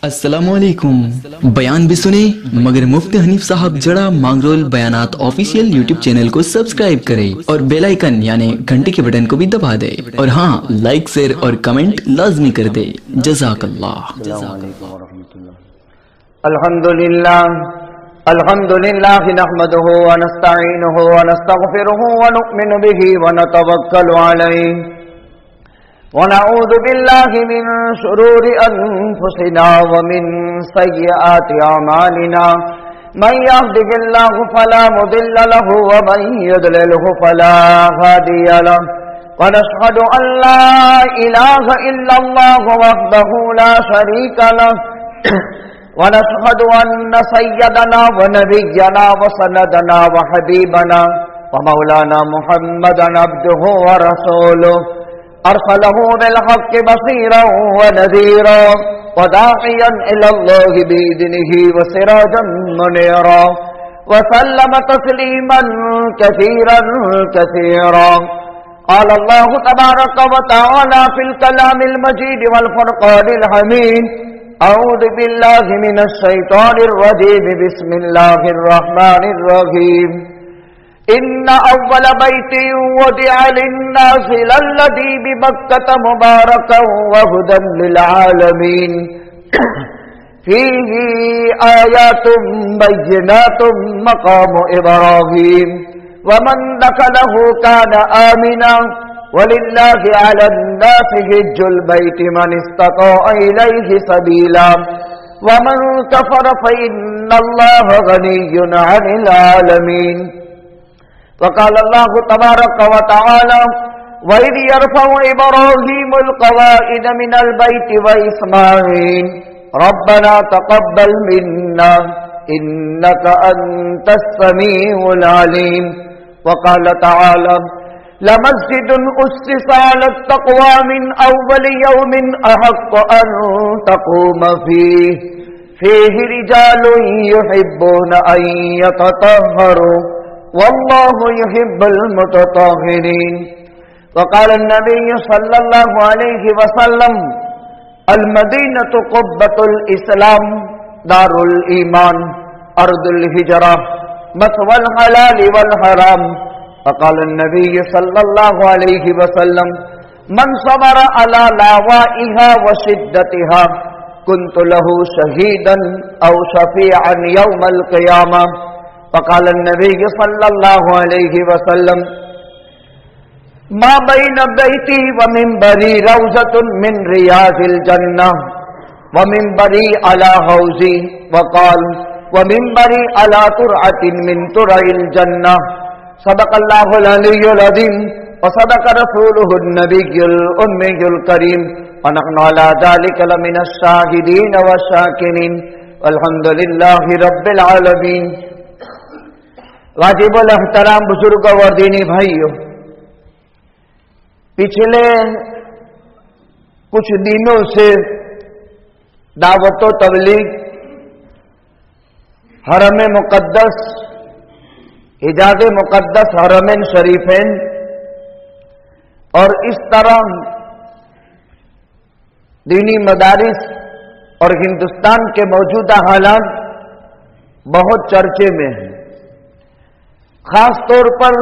السلام علیکم. بیان بھی سنیں مگر مفتی حنیف صاحب جڑا مانگرول بیانات آفیشیل یوٹیوب چینل کو سبسکرائب کرے اور بیل آئیکن یعنی گھنٹی کے بٹن کو بھی دبا دے اور ہاں لائک شیئر اور کمنٹ لازمی کر دے. جزاک اللہ. الحمدللہ نحمده ونستعینه ونستغفره ونؤمن به ونتوکل علیہ ونعوذ بالله من شرور أنفسنا ومن سيئات أعمالنا من يهده الله فلا مضل له ومن يضلله فلا هادي له ونشهد أن لا إله إلا الله وحده لا شريك له ونشهد أن سيدنا ونبينا وسندنا وحبيبنا ومولانا محمدا عبده ورسوله أرسله بالحق بصيرا ونذيرا وداعيا إلى الله بإذنه وسراجا منيرا وسلم تسليما كثيرا كثيرا. قال الله تبارك وتعالى في الكلام المجيد والفرقان الحميد أعوذ بالله من الشيطان الرجيم بسم الله الرحمن الرحيم. إن أول بيت وضع للناس للذي بمكة مباركا وهدى للعالمين فيه آيات بينات مقام إبراهيم ومن دخله كان آمنا ولله على الناس حج البيت من استطاع إليه سبيلا ومن كفر فإن الله غني عن العالمين. وقال الله تبارك وتعالى وإذ يرفع إبراهيم القواعد من البيت وإسماعيل ربنا تقبل منا إنك أنت السميع العليم. وقال تعالى لمسجد أسس على التقوى من أول يوم أحق أن تقوم فيه رجال يحبون أن يتطهروا والله يحب المتطهرين. وقال النبي صلى الله عليه وسلم المدينة قبة الإسلام دار الإيمان أرض الهجرة مثوى الحلال والحرام. وقال النبي صلى الله عليه وسلم من صبر على لاوائها وشدتها كنت له شهيدا أو شفيعا يوم القيامة. وقال النبي صلى الله عليه وسلم ما بين بيتي ومنبري روضة من رياض الجنة ومنبري على حوضي وقال ومنبري على ترعة من ترع الجنة. صدق الله العلي العظيم وصدق رسوله النبي الأمي الكريم ونحن على ذلك لمن الشاهدين والشاكرين والحمد لله رب العالمين. واجب الاحترام بزرگ اور دینی بھائیوں، پچھلے کچھ دنوں سے دعوت و تبلیغ حرم مقدس حجاز مقدس حرمین شریفین اور اس طرح دینی مدارس اور ہندوستان کے موجودہ حالات بہت چرچے میں ہیں. خاص طور پر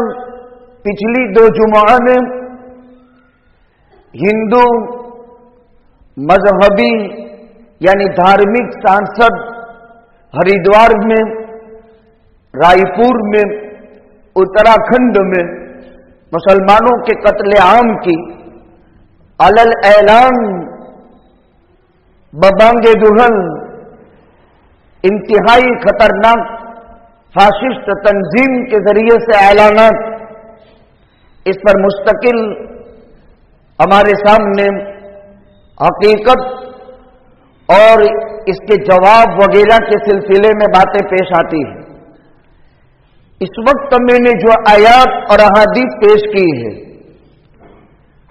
پچھلی 2 جمعہ میں ہندو مذہبی یعنی دھارمک سانسد ہریدوار میں، رائے پور میں، اتراکھنڈ میں مسلمانوں کے قتل عام کی علل اعلان ببانگ دہن انتہائی خطرناک فاشسٹ تنظیم کے ذریعے سے اعلانات، اس پر مستقل ہمارے سامنے حقیقت اور اس کے جواب وغیرہ کے سلسلے میں باتیں پیش آتی ہیں. اس وقت میں نے جو آیات اور احادیث پیش کی ہے،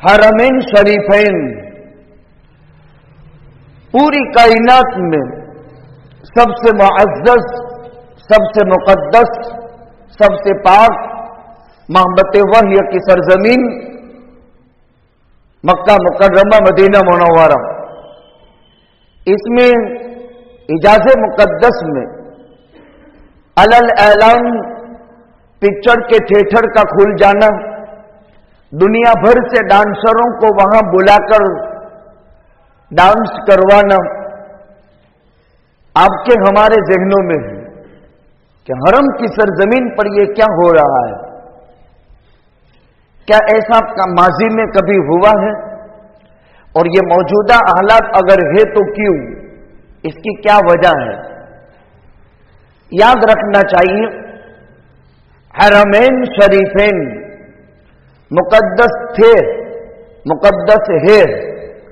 حرمین شریفین پوری کائنات میں سب سے معزز، سب سے مقدس، سب سے پاک محبت وحی کی سرزمین مکہ مکرمہ مدینہ منورہ، اس میں हिजाज मुकद्दस में अलल ऐलान पिक्चर के थिएटर का खुल जाना, दुनिया भर से डांसरों को वहां बुलाकर डांस करवाना, आपके हमारे ज़हनों में है कि हरम की सरजमीन पर यह क्या हो रहा है। क्या ऐसा माजी में कभी हुआ है? और ये मौजूदा हालात अगर है तो क्यों, इसकी क्या वजह है? याद रखना चाहिए, हरमैन शरीफैन मुकद्दस थे, मुकद्दस है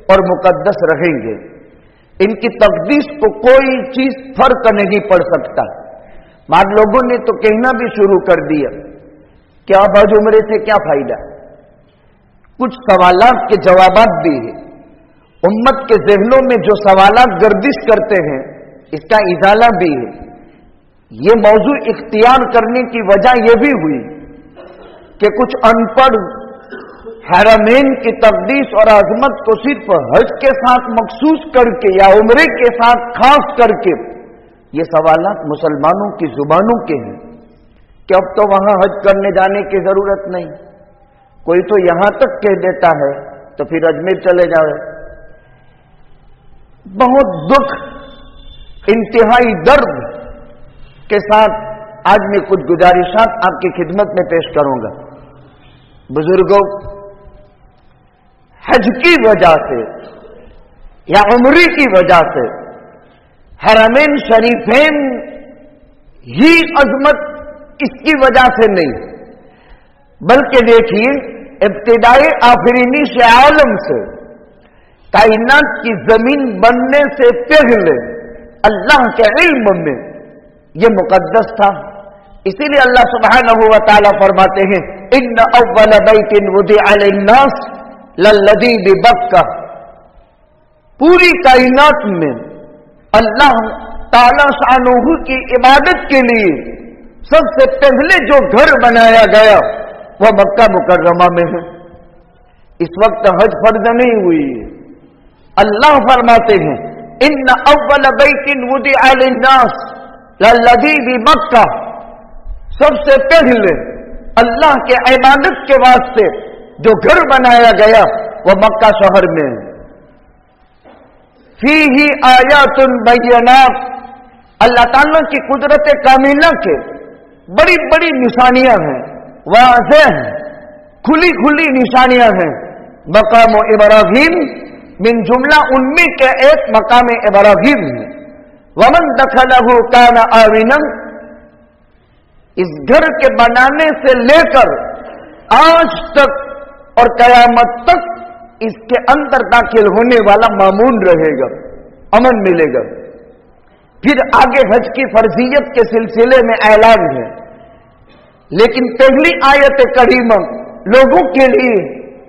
और मुकद्दस रहेंगे। इनकी तकदीस को कोई चीज फर्क नहीं पड़ सकता। बाद लोगों ने तो कहना भी शुरू कर दिया कि अब हज उम्रे से क्या फायदा। कुछ सवालात के जवाबात भी है। उम्मत के ज़हनों में जो सवालात गर्दिश करते हैं, इसका इजाला भी है। ये मौजू इख्तियार करने की वजह यह भी हुई कि कुछ अनपढ़ हरमैन की तकदीस और अजमत को सिर्फ हज के साथ मखसूस करके या उम्रे के साथ खास करके ये सवालात मुसलमानों की जुबानों के हैं कि अब तो वहां हज करने जाने की जरूरत नहीं। कोई तो यहां तक कह देता है तो फिर अजमेर चले जाए। बहुत दुख, इंतहाई दर्द के साथ आज मैं कुछ गुजारिशात आपकी खिदमत में पेश करूंगा। बुजुर्गों, हज की वजह से या उम्री की वजह से हरमैन शरीफैन ही अजमत इसकी वजह से नहीं, बल्कि देखिए इब्तिदाई आफरीनी से आलम से कायनात की जमीन बनने से पहले अल्लाह के इल्म में यह मुकद्दस था। इसीलिए अल्लाह सुब्हानहू व तआला फरमाते हैं, इन्न अव्वल बैतिन वुदिअ लिन्नास लल्लज़ी बिबक्का। पूरी कायनात में अल्लाह ताला शानहू की इबादत के लिए सबसे पहले जो घर बनाया गया वह मक्का मुकर्रमा में है। इस वक्त हज फर्ज नहीं हुई है। अल्लाह फरमाते हैं, इन्न अव्वल बैतिन वुदिअ लिन्नास लल्लज़ी बिबक्का। सबसे पहले अल्लाह के इबादत के वास्ते जो घर बनाया गया वह मक्का शहर में है। फीही आयातुन बय्यनात। अल्लाह ताला की कुदरत कामिला के बड़ी बड़ी निशानियां हैं, वाज़ेह हैं, खुली खुली निशानियां हैं। मकाम इब्राहीम मिन जुमला उनमें के एक मकाम इब्राहीम है। वमन दखलहु काना आमिनन। इस घर के बनाने से लेकर आज तक और कयामत तक इसके अंदर दाखिल होने वाला मामून रहेगा, अमन मिलेगा। फिर आगे हज की फर्जियत के सिलसिले में ऐलान है, लेकिन पहली आयत करीमा लोगों के लिए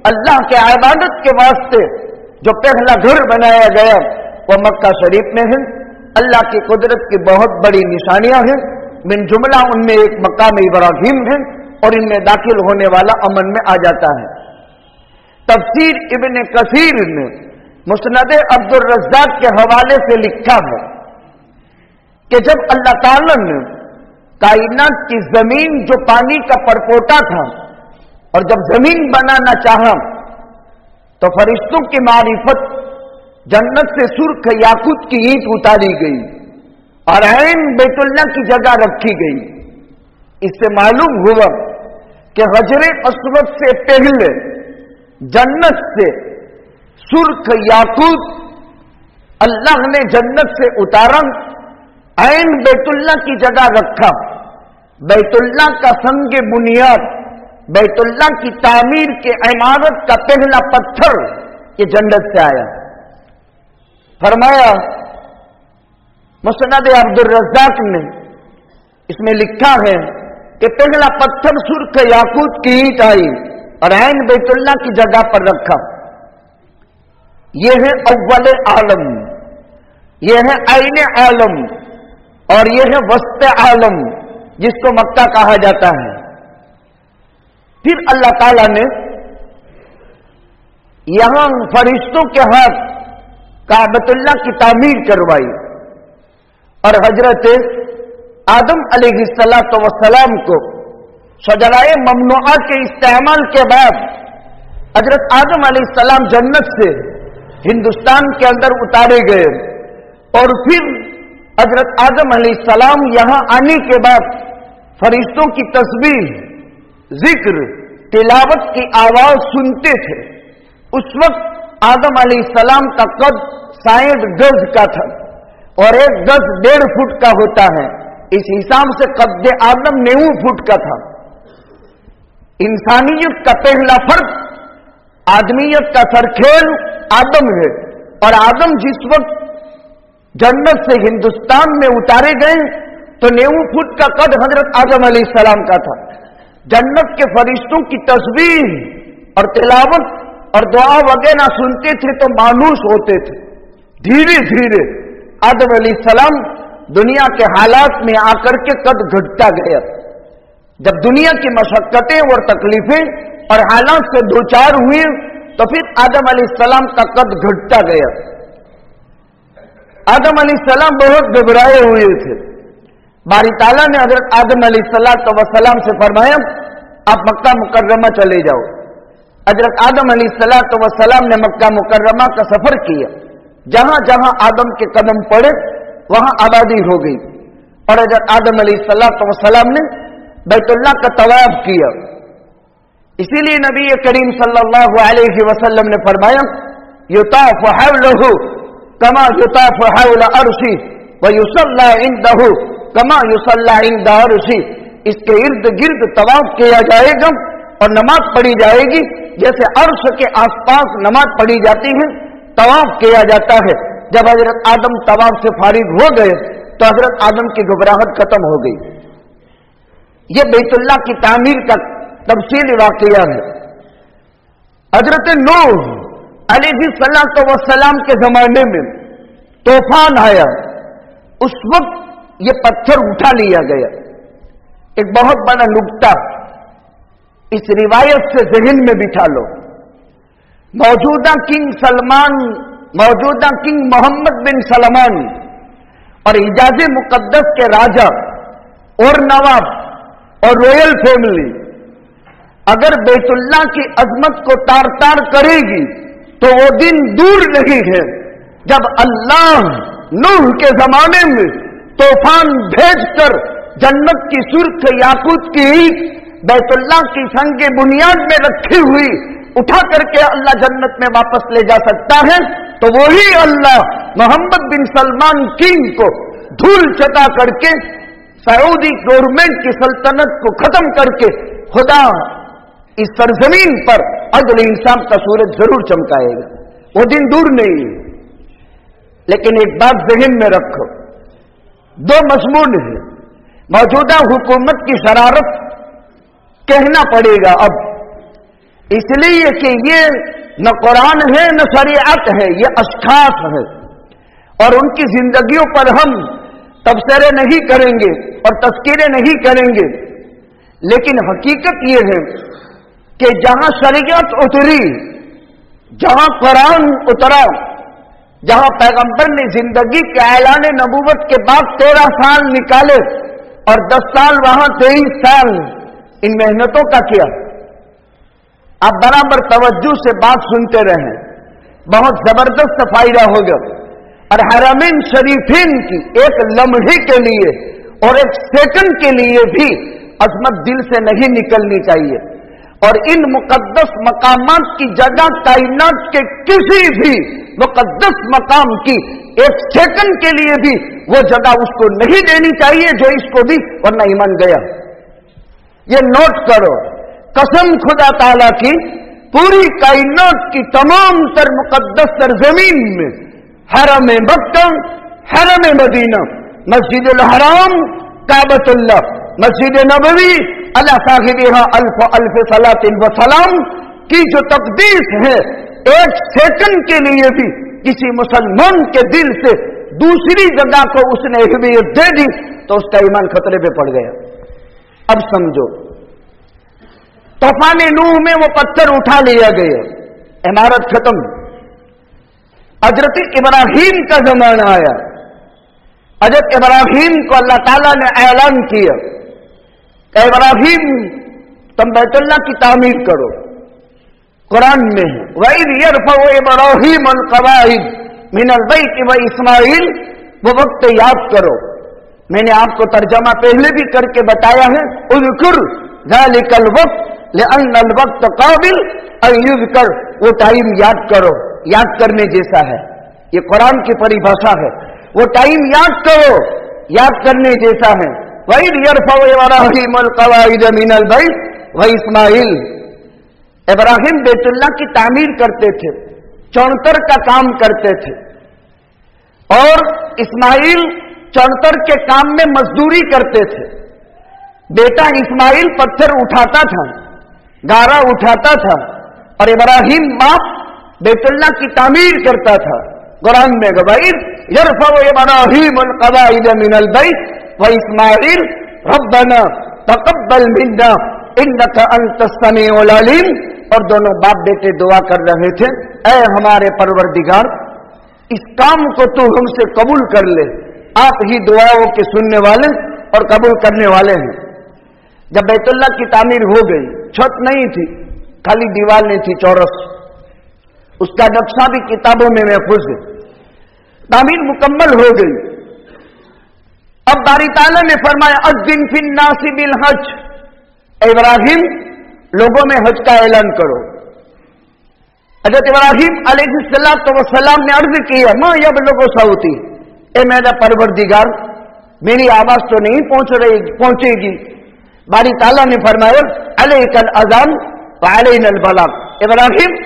अल्लाह के इबादत के वास्ते जो पहला घर बनाया गया वह मक्का शरीफ में है। अल्लाह की कुदरत की बहुत बड़ी निशानियां हैं। मिन जुमला उनमें एक मकाम इब्राहीम है और इनमें दाखिल होने वाला अमन में आ जाता है। तफसीर इब्ने कसीर ने मुस्नद अब्दुल रज़्ज़ाक के हवाले से लिखा है कि जब अल्लाह ताला ने कायनात की जमीन जो पानी का परपोटा था और जब जमीन बनाना चाहा तो फरिश्तों की मारिफत जन्नत से सुर्ख याकूत की ईंट उतारी गई और ऐन बैतुल्लाह की जगह रखी गई। इससे मालूम हुआ कि हजरे अस्वद से पहले जन्नत से सुर्ख याकूत अल्लाह ने जन्नत से उतारा, ऐन बैतुल्लाह की जगह रखा। बैतुल्लाह का संग बुनियाद, बैतुल्लाह की तामीर के इमारत का पहला पत्थर ये जन्नत से आया। फरमाया मुस्नद अब्दुल रज़्ज़ाक ने, इसमें लिखा है कि पहला पत्थर सुर्ख याकूत की ईंट आई और ऐन बैतुल्लाह की जगह पर रखा। यह है अव्वल आलम, यह है ऐन आलम और यह है वस्त आलम जिसको मक्का कहा जाता है। फिर अल्लाह ताला ने यहां फरिश्तों के हाथ काबतुल्लाह की तामीर करवाई। اور حضرت آدم علیہ السلام کو شجرائے ممنوعہ کے استعمال کے بعد حضرت آدم علیہ السلام جنت سے ہندوستان کے اندر اتارے گئے، اور پھر حضرت آدم علیہ السلام یہاں آنے کے بعد فرشتوں کی تسبیح، ذکر، تلاوت کی آواز سنتے تھے۔ اس وقت آدم علیہ السلام کا قد 60 گز کا تھا، اور 1 گز 1.5 فٹ کا ہوتا ہے، اس حساب سے قد آدم 90 فٹ کا تھا۔ انسانیت کا پہلا فرد، آدمیت کا سرکھیل آدم ہے، اور آدم جس وقت جنت سے ہندوستان میں اتارے گئے تو 90 فٹ کا قد حضرت آدم علیہ السلام کا تھا۔ جنت کے فرشتوں کی تسبیح اور تلاوت اور دعا وغیرہ سنتے تھے تو مانوس ہوتے تھے۔ دھیرے دھیرے آدم علیہ السلام دنیا کے حالات میں آ کر کے قد گھٹتا گیا۔ جب دنیا کی مشقتیں اور تکلیفیں اور حالات سے دوچار ہوئے تو پھر آدم علیہ السلام کا قد گھٹتا گیا۔ آدم علیہ السلام بہت گھبرائے ہوئے تھے۔ باری تعالیٰ نے حضرت آدم علیہ السلام سے فرمایا آپ مکہ مکرمہ چلے جاؤ۔ حضرت آدم علیہ السلام نے مکہ مکرمہ کا سفر کیا، جہاں جہاں آدم کے قدم پڑے وہاں آبادی ہو گئی، اور حضرت آدم علیہ السلام نے بیت اللہ کا طواف کیا۔ اسی لیے نبی کریم صلی اللہ علیہ وسلم نے فرمایا یطاف حولہ کما یطاف حول عرشی ویصلی عندہ کما یصلی عند عرشی، اس کے ارد گرد طواف کیا جائے گا اور نماز پڑھی جائے گی جیسے عرش کے آس پاس نماز پڑھی جاتی ہے، طواف کیا جاتا ہے۔ جب حضرت آدم طواف سے فارغ ہو گئے تو حضرت آدم کی گھبراہٹ ختم ہو گئی۔ یہ بیت اللہ کی تعمیر کا تفصیلی واقعہ ہے۔ حضرت نوح علیہ السلام کے زمانے میں طوفان آیا، اس وقت یہ پتھر اٹھا لیا گیا۔ ایک بہت بڑا نکتہ اس روایت سے ذہن میں بٹھا لو۔ موجودہ کنگ محمد بن سلمان اور حجاز مقدس کے راجہ اور نواب اور رویل فیملی اگر بیت اللہ کی عظمت کو تار تار کرے گی تو وہ دن دور نہیں ہے جب اللہ نوح کے زمانے میں طوفان بھیج کر جنت کی سرخ یاقوت کی اینٹ بیت اللہ کی سنگ بنیاد میں رکھی ہوئی اٹھا کر کے اللہ جنت میں واپس لے جا سکتا ہے، تو وہی اللہ محمد بن سلمان کنگ کو دھول چٹا کر کے سعودی گورنمنٹ کی سلطنت کو ختم کر کے خدا اس سرزمین پر عدل انصاف کا سورج ضرور چمکائے گا۔ وہ دن دور نہیں ہے۔ لیکن ایک بات ذہن میں رکھو، 2 مضمون ہیں۔ موجودہ حکومت کی شرارت کہنا پڑے گا اب، اس لیے کہ یہ نہ قرآن ہے نہ شریعت ہے، یہ اشخاص ہے، اور ان کی زندگیوں پر ہم تبصرے نہیں کریں گے اور تذکرے نہیں کریں گے۔ لیکن حقیقت یہ ہے کہ جہاں شریعت اتری، جہاں قرآن اترا، جہاں پیغمبر نے زندگی کے اعلان نبوت کے بعد 13 سال نکالے اور 10 سال وہاں 23 سال، ان محنتوں کا کیا؟ آپ برابر توجہ سے بات سنتے رہیں، بہت زبردست فائدہ ہوگا۔ اور حرمین شریفین کی ایک لمحے کے لیے اور ایک سیکنڈ کے لیے بھی عظمت دل سے نہیں نکلنی چاہیے، اور ان مقدس مقامات کی جگہ کائنات کے کسی بھی مقدس مقام کی ایک سیکنڈ کے لیے بھی وہ جگہ اس کو نہیں دینی چاہیے جو اس کو بھی، ورنہ ایمان گیا۔ یہ نوٹ کرو، قسم خدا تعالی کی، پوری کائنات کی تمام تر مقدس سرزمین میں حرم مکہ، حرم مدینہ، مسجد الحرام، کعبۃ اللہ، مسجد نبوی علی صاحبہا الف الف صلاۃ و سلام کی جو تقدیس ہے، ایک سیکنڈ کے لیے بھی کسی مسلمان کے دل سے دوسری جگہ کو اس نے اہمیت دے دی تو اس کا ایمان خطرے پہ پڑ گیا۔ اب سمجھو، طوفان نوح میں وہ پتھر اٹھا لیا گیا، عمارت ختم۔ حضرت ابراہیم کا زمانہ آیا، हजरत इब्राहिम को अल्लाह ताला ने ऐलान किया कि इब्राहिम तुम बैतुल्लाह की तामीर करो। कुरान में है वइज़ यरफ़उ इब्राहीम अल-क़वाइद मिनल बैत व इस्माईल, वो वक्त याद करो। मैंने आपको तर्जमा पहले भी करके बताया है, उज़कुर ज़ालिकल वक्त लिअन्नल वक्त क़ाबिल अन युज़कर, वो टाइम याद करो, याद करने जैसा है। ये कुरान की परिभाषा है, वो टाइम याद करो, याद करने जैसा है। वइज़ यरफ़उ इब्राहीम अल-क़वाइद मिनल बैत व इस्माईल, इब्राहिम बैतुल्लाह की तामीर करते थे, चौनतर का काम करते थे, और इस्माईल चौनतर के काम में मजदूरी करते थे। बेटा इस्माईल पत्थर उठाता था, गारा उठाता था, और इब्राहिम बाप बैतुल्लाह की तामीर करता था। कुरान में वइज़ यरफ़उ इब्राहीम अल-क़वाइद मिनल बैत व इस्माईल रब्बना तक़ब्बल मिन्ना इन्नका अंतस समीउल अलीम, और दोनों बाप बेटे दुआ कर रहे थे, ऐ हमारे परवरदिगार इस काम को तू हमसे कबूल कर ले, आप ही दुआओं के सुनने वाले और कबूल करने वाले हैं। जब बैतुल्लाह की तामीर हो गई, छत नहीं थी, खाली दीवार नहीं थी, चौरस, उसका नक्शा भी किताबों में महफूज है, तामीर मुकम्मल हो गई। अब बारी ताला ने फरमाया अज़्ज़िन फिन्नासी बिल हज, इब्राहिम लोगों में हज का ऐलान करो। हज़रत इब्राहिम अलैहिस्सलाम ने अर्ज किया मां यबलुगु सौती, ए मेरा परवरदिगार मेरी आवाज तो नहीं पहुंचेगी। बारी ताला ने फरमाया अलैकल अज़ान व अलैनल बलाग, इब्राहिम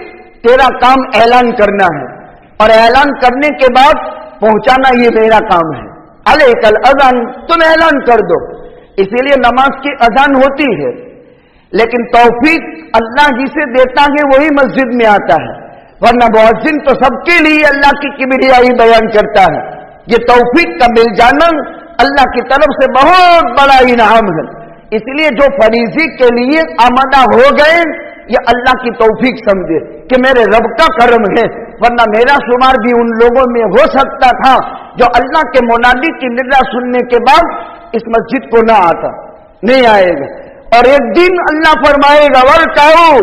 तेरा काम ऐलान करना है, और ऐलान करने के बाद पहुंचाना ये मेरा काम है। अलैकल अज़ान, तुम ऐलान कर दो। इसीलिए नमाज की अजान होती है, लेकिन तौफीक अल्लाह जिसे देता है वही मस्जिद में आता है, वरना मुअज्जिन तो सबके लिए अल्लाह की किबरियाई बयान करता है। ये तौफीक का मिल जाना अल्लाह की तरफ से बहुत बड़ा इनाम है। इसलिए जो फरीजी के लिए आमदा हो गए ये अल्लाह की तौफीक समझे कि मेरे रब का करम है, वरना मेरा शुमार भी उन लोगों में हो सकता था जो अल्लाह के मुनादी की निदा सुनने के बाद इस मस्जिद को ना आता, नहीं आएगा। और एक दिन अल्लाह फरमाएगा वरकाऊ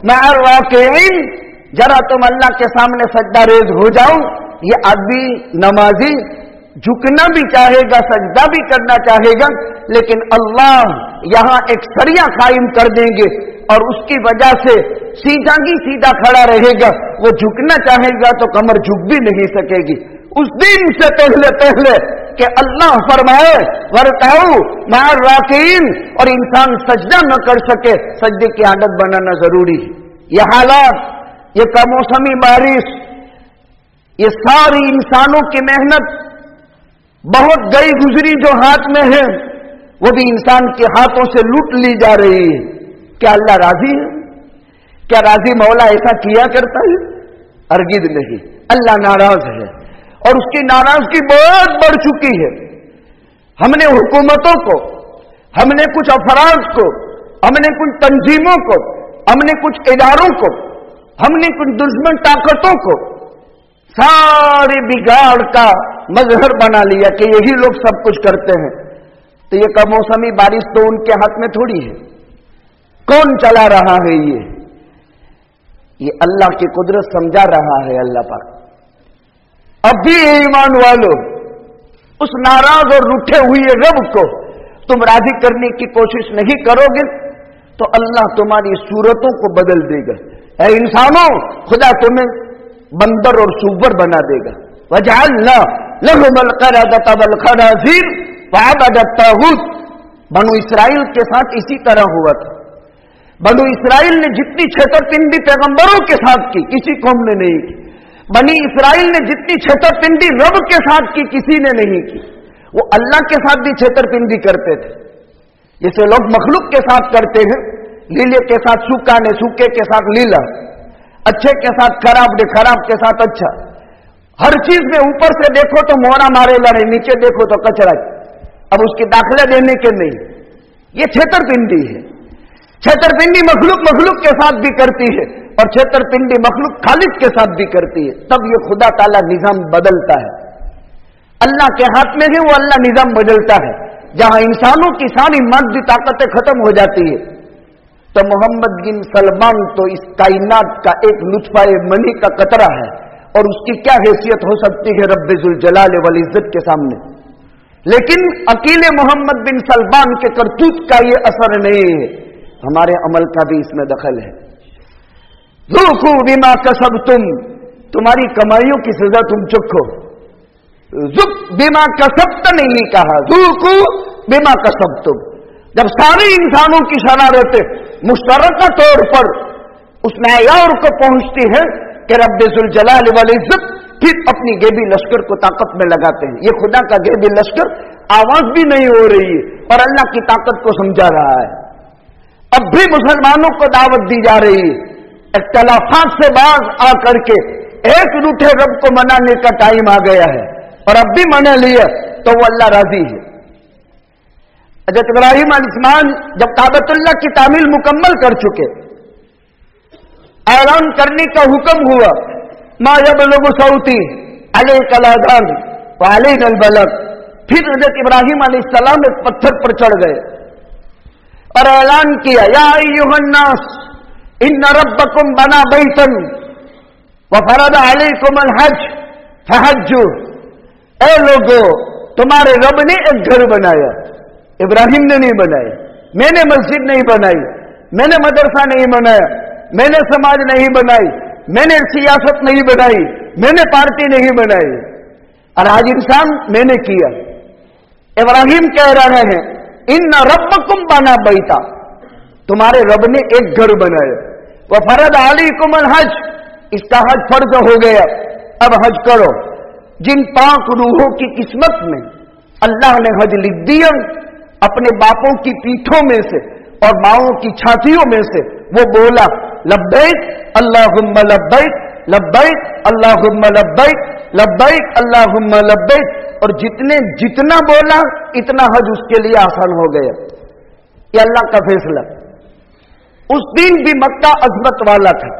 मअर राकिईन, जरा तुम अल्लाह के सामने सजदा रेज हो जाओ। ये आदमी नमाजी झुकना भी चाहेगा, सजदा भी करना चाहेगा, लेकिन अल्लाह यहां एक सरिया कायम कर देंगे और उसकी वजह से सीधा की सीधा खड़ा रहेगा। वो झुकना चाहेगा तो कमर झुक भी नहीं सकेगी। उस दिन से पहले कि अल्लाह फरमाए वरकाऊ मअर राकिईन और इंसान सजदा न कर सके, सजदे की आदत बनाना जरूरी है। ये हालात, ये कमौसमी बारिश, ये सारी इंसानों की मेहनत बहुत गई गुजरी जो हाथ में है वो भी इंसान के हाथों से लूट ली जा रही है। क्या अल्लाह राजी है? क्या राजी मौला ऐसा किया करता है? हरगिज़ नहीं। अल्लाह नाराज है और उसकी नाराजगी बहुत बढ़ चुकी है। हमने हुकूमतों को, हमने कुछ अफराज को, हमने कुछ तंजीमों को, हमने कुछ इदारों को, हमने कुछ दुश्मन ताकतों को सारे बिगाड़ का मजहर बना लिया कि यही लोग सब कुछ करते हैं। तो ये कमौसमी बारिश तो उनके हाथ में थोड़ी है। कौन चला रहा है? ये अल्लाह की कुदरत समझा रहा है अल्लाह पाक। अब भी ईमान वालों, उस नाराज और रूठे हुए रब को तुम राजी करने की कोशिश नहीं करोगे तो अल्लाह तुम्हारी सूरतों को बदल देगा। ऐ इंसानों, खुदा तुम्हें बंदर और सूबर बना देगा। वजअलना लहुमुल क़रदता वल खनाज़ीर वअबदत तागूत। बनु इस्राइल के साथ इसी तरह हुआ था। बनु इस्राइल ने जितनी छेतरपिंडी पैगंबरों के साथ की किसी कौम ने नहीं की। बनी इस्राइल ने जितनी छेतरपिंडी रब के साथ की किसी ने नहीं की। वो अल्लाह के साथ भी छेतरपिंडी करते थे, जैसे लोग मखलूक के साथ करते हैं। लीले के साथ सूखा ने, सूखे के साथ लीला, अच्छे के साथ खराब ने, खराब के साथ अच्छा। हर चीज में ऊपर से देखो तो मोहरा मारेला नहीं, नीचे देखो तो कचरा। अब उसके दाखिला देने के नहीं, ये छेतरपिंडी है। छेतरपिंडी मखलूक के साथ भी करती है और छेतरपिंडी मखलूक खालिक के साथ भी करती है। तब ये खुदा ताला निजाम बदलता है। اللہ کے ہاتھ میں ہے, وہ اللہ نظام بدلتا ہے. جہاں انسانوں کی ساری مادی طاقتیں ختم ہو جاتی ہے, تو محمد بن سلمان تو اس کائنات کا ایک لطفہ منی کا قطرہ ہے, اور اس کی کیا حیثیت ہو سکتی ہے رب ذوالجلال والعزت کے سامنے. لیکن اکیلے محمد بن سلمان کے کرتوت کا یہ اثر نہیں ہے, ہمارے عمل کا بھی اس میں دخل ہے. ذوقوا بما کسبتم, تمہاری کمائیوں کی سزا تم چکھو. ذوق بما کسبت نہیں کہا, ذوقوا بما کسبتم. جب سارے انسانوں کی شرارتیں مشترکہ طور پر اس معیار کو پہنچتی ہے کہ رب ذوالجلال والعزت پھر اپنی غیبی لشکر کو طاقت میں لگاتے ہیں. یہ خدا کا غیبی لشکر آواز بھی نہیں ہو رہی ہے اور اللہ کی طاقت کو سمجھا رہا ہے. اب بھی مسلمانوں کو دعوت دی جا رہی ہے. اختلافات سے باز آ کر کے ایک روٹھے رب کو منانے کا ٹائم آ گیا ہے, اور اب بھی منا لیا تو وہ اللہ راضی ہے. حضرت ابراہیم علیہ السلام جب کعبۃ اللہ کی تعمیل مکمل کر چکے, اعلان کرنے کا حکم ہوا, ما یبلغ صوتی علیک الاذان وعلینا البلاغ. پھر حضرت ابراہیم علیہ السلام ایک پتھر پر چڑھ گئے اور اعلان کیا, یا ایھا الناس ان ربکم بنا بیتا وفرض علیکم الحج فحجوا. اے لوگو, تمہارے رب نے ایک گھر بنایا, ابراہیم نے نہیں بنایا. میں نے مسجد نہیں بنائی, میں نے مدرسہ نہیں بنایا, میں نے سماج نہیں بنائی, میں نے سیاست نہیں بنائی, میں نے پارٹی نہیں بنائی, اور آج انسان میں نے کیا. ابراہیم کہہ رہے ہیں ان ربکم بنا بیتا, تمہارے رب نے ایک گھر بنایا. وفرض علیکم الحج, اس کا حج فرض ہو گیا, اب حج کرو. جن پاک روحوں کی قسمت میں اللہ نے حج لکھ دیا, اپنے باپوں کی پیٹھوں میں سے اور ماؤں کی چھاتیوں میں سے وہ بولا لبیک اللہم لبیک, لبیک اللہم لبیک, لبیک اللہم لبیک, اور جتنا بولا اتنا حج اس کے لیے آسان ہو گیا. یہ اللہ کا فیصلہ. اس دن بھی مکہ عظمت والا تھا,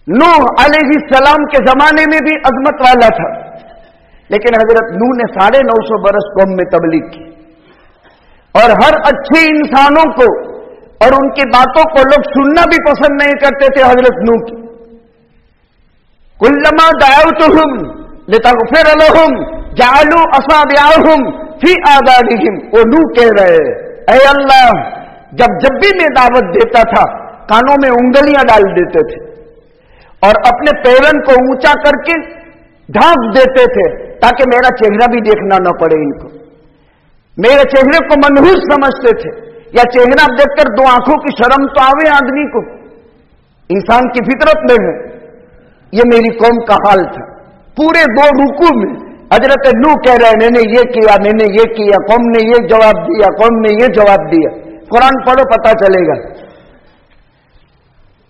نوح علیہ السلام کے زمانے میں بھی عظمت والا تھا, لیکن حضرت نوح نے 950 برس قوم میں تبلیغ کی, اور ہر اچھے انسانوں کو اور ان کی باتوں کو لوگ سننا بھی پسند نہیں کرتے تھے حضرت نوح کی. کلما دعوتہم لتغفر لہم جعلوا اصابعہم فی آذانہم. وہ نوح کہہ رہے اے اللہ, جب بھی میں دعوت دیتا تھا کانوں میں انگلیاں ڈال دیتے تھے اور اپنے پیرن کو اونچا کر کے ڈھانپ دیتے تھے تاکہ میرا چہرہ بھی دیکھنا نہ پڑے ان کو. میرے چہرے کو منحوس سمجھتے تھے, یا چہرہ دیکھ کر دو آنکھوں کی شرم تو آوے آدمی کو, انسان کی فطرت میں ہے. یہ میری قوم کا حال تھا. پورے 2 رکوع میں حضرت نوح کہہ رہے میں نے یہ کیا, میں نے یہ کیا, قوم نے یہ جواب دیا, قوم نے یہ جواب دیا. قرآن پڑھو پتہ چلے گا.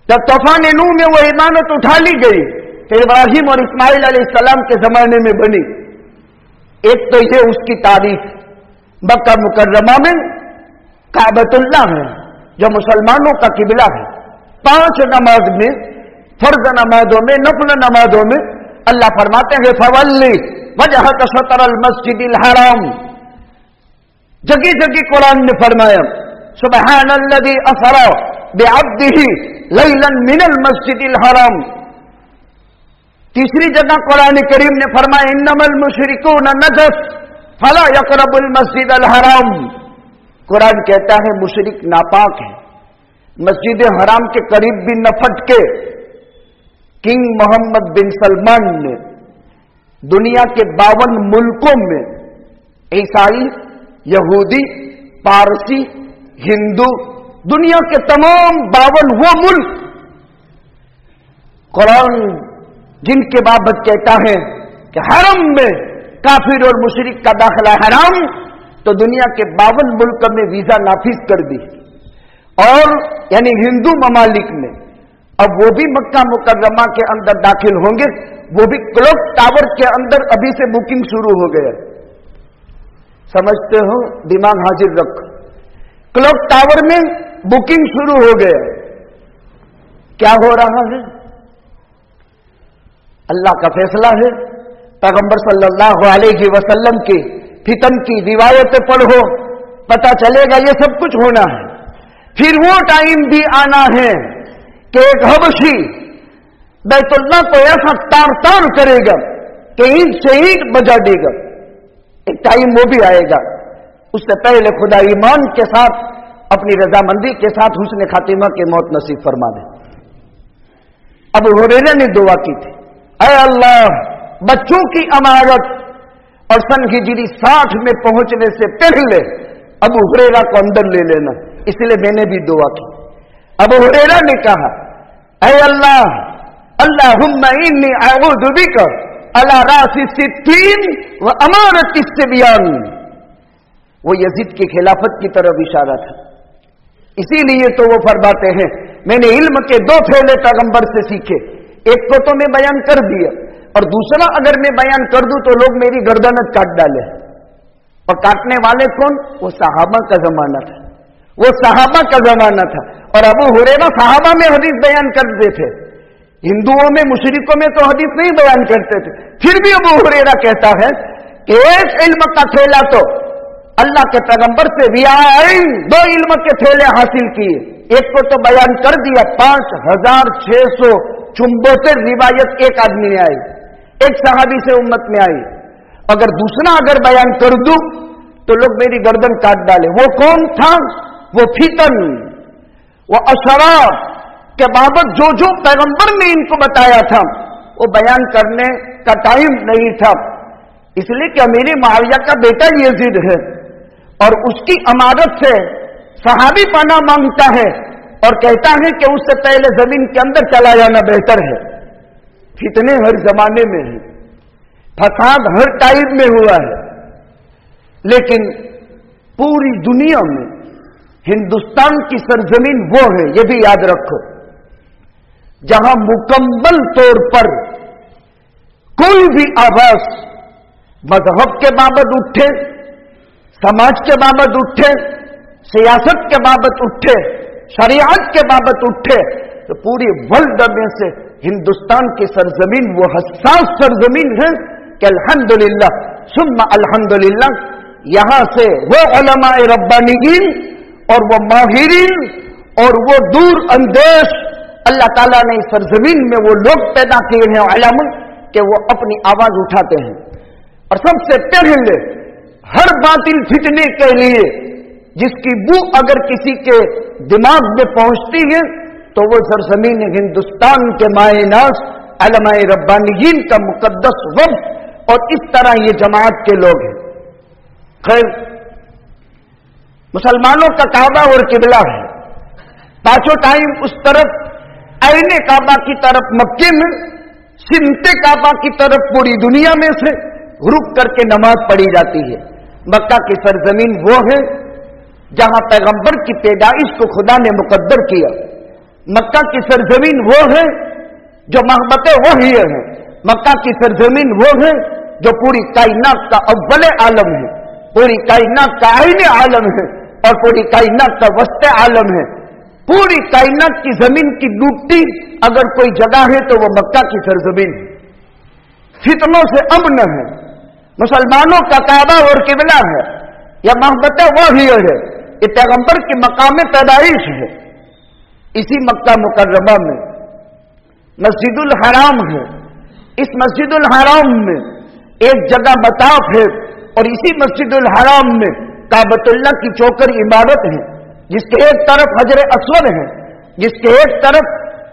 جب طوفان نوح میں وہ عمارت اٹھا لی گئی تو ابراہیم اور اسماعیل علیہ السلام کے زمانے میں بنی. ایک تو یہ اس کی تاریخ, مکہ مکرمہ میں کعبۃ اللہ ہے جو مسلمانوں کا قبلہ ہے. 5 نماز میں, فرض نمازوں میں, نفل نمازوں میں اللہ فرماتے ہیں فولی وجہک شطر المسجد الحرام. جگہ جگہ قرآن نے فرمایا سبحان الذی اسری بعبدہ لیلا من المسجد الحرام. تیسری جگہ قرآن کریم نے فرمایا انما المشرکون نجس فلا یقربوا المسجد الحرام. قرآن کہتا ہے مشرک ناپاک ہے, مسجد حرام کے قریب بھی نہ پھٹکے. کنگ محمد بن سلمان نے دنیا کے 52 ملکوں میں عیسائی, یہودی, پارسی, ہندو, دنیا کے تمام 52 وہ ملک قرآن جن کے بابت کہتا ہے کہ حرم میں کافر اور مشرک کا داخلہ حرام, تو دنیا کے 52 ملک میں ویزا نافذ کر دی. اور یعنی ہندو ممالک میں اب وہ بھی مکہ مکرمہ کے اندر داخل ہوں گے, وہ بھی کلوک ٹاور کے اندر ابھی سے بکنگ شروع ہو گیا. سمجھتے ہو, دماغ حاضر رکھ. کلوک ٹاور میں بکنگ شروع ہو گیا. کیا ہو رہا ہے؟ اللہ کا فیصلہ ہے. पैगंबर सल्लल्लाहु अलैहि वसल्लम की फितन की रिवायतें पढ़ो, पता चलेगा ये सब कुछ होना है। फिर वो टाइम भी आना है कि एक हबशी बैतुल्लाह को ऐसा तार तार करेगा कि ईंट से ईंट बजा देगा। एक टाइम वो भी आएगा। उससे पहले खुदा ईमान के साथ, अपनी रजामंदी के साथ हुस्न खातिमा की मौत नसीब फरमा दे। अबू हुरैरा ने दुआ की थी, ऐ अल्लाह, बच्चों की अमानत और सन हिजरी 60 में पहुंचने से पहले अबू हुरैरा को अंदर ले लेना। इसलिए मैंने भी दुआ की। अबू हुरैरा ने कहा, ऐ अल्लाह, अल्लाहुम्मा इन्नी अऊज़ु बिका अला रासी सित्तीन व अमारति सिबियान। वो यजीद की खिलाफत की तरफ इशारा था। इसीलिए तो वो फरमाते हैं, मैंने इल्म के 2 फैले पैगंबर से सीखे, एक को तो मैं बयान कर दिया और दूसरा अगर मैं बयान कर दूं तो लोग मेरी गर्दन काट डाले। और काटने वाले कौन? वो सहाबा का जमाना था, वो सहाबा का जमाना था। और अबू हुरैरा सहाबा में हदीस बयान करते थे, हिंदुओं में, मुशरिकों में तो हदीस नहीं बयान करते थे। फिर भी अबू हुरैरा कहता है कि एक इल्म का थैला तो अल्लाह के पैगंबर से भी आए, 2 इल्म के थैले हासिल किए, एक को तो बयान कर दिया, 5674 रिवायत एक आदमी ने आई, एक सहाबी से उम्मत में आई। अगर दूसरा बयान कर दूं तो लोग मेरी गर्दन काट डाले। वो कौन था? वो फितन, वो अशराफ के बाबत जो जो पैगंबर ने इनको बताया था वो बयान करने का टाइम नहीं था। इसलिए कि अमीर मुआविया का बेटा यजीद है और उसकी अमानत से सहाबी पनाह मांगता है और कहता है कि उससे पहले जमीन के अंदर चला जाना बेहतर है। फितने हर जमाने में है, फसाद हर टाइम में हुआ है, लेकिन पूरी दुनिया में हिंदुस्तान की सरजमीन वो है, ये भी याद रखो, जहां मुकम्मल तौर पर कोई भी आवाज मजहब के बाबत उठे, समाज के बाबत उठे, सियासत के बाबत उठे, शरीयत के बाबत उठे, तो पूरी वर्ल्ड में से हिंदुस्तान की सरजमीन वो हसास सरजमीन है कि अल्हम्दुलिल्लाह सुम्मा अल्हम्दुलिल्लाह, यहां से वो उलमाए रब्बानीयीन और वो माहिरीन और वो दूर अंदेश अल्लाह ताला ने इस सरजमीन में वो लोग पैदा किए हैं आलम कि वो अपनी आवाज उठाते हैं। और सबसे पहले हर बातिल फितने के लिए जिसकी बू अगर किसी के दिमाग में पहुंचती है तो वो सरजमीन हिंदुस्तान के मायनास उलमाए रब्बानीयीन का मुकद्दस वक्त और इस तरह ये जमात के लोग हैं। खैर, मुसलमानों का काबा और किबला है, पांचों टाइम उस तरफ आईने काबा की तरफ मक्के में, सिमते काबा की तरफ पूरी दुनिया में से रुक करके नमाज पढ़ी जाती है। मक्का की सरजमीन वो है जहां पैगंबर की पैदाइश को खुदा ने मुकद्दर किया। मक्का की सरजमीन वो है जो महबत वही है। मक्का की सरजमीन वो है जो पूरी कायनात का अव्वल आलम है, पूरी कायनात का आईने आलम है और पूरी कायनात का वस्ते आलम है। पूरी कायनात की जमीन की डूबती अगर कोई जगह है तो वो मक्का की सरजमीन है। फितनों से अमन है, मुसलमानों का काबा और किबला है, यह महबत वही है, ये पैगंबर की मकाम पैदाइश है। इसी मक्का मुकर्रमा में मस्जिदुल हराम है। इस मस्जिदुल हराम में एक जगह मताफ है और इसी मस्जिदुल हराम में काबतुल्लाह की चौकर इमारत है, जिसके एक तरफ हजर अस्वद है, जिसके एक तरफ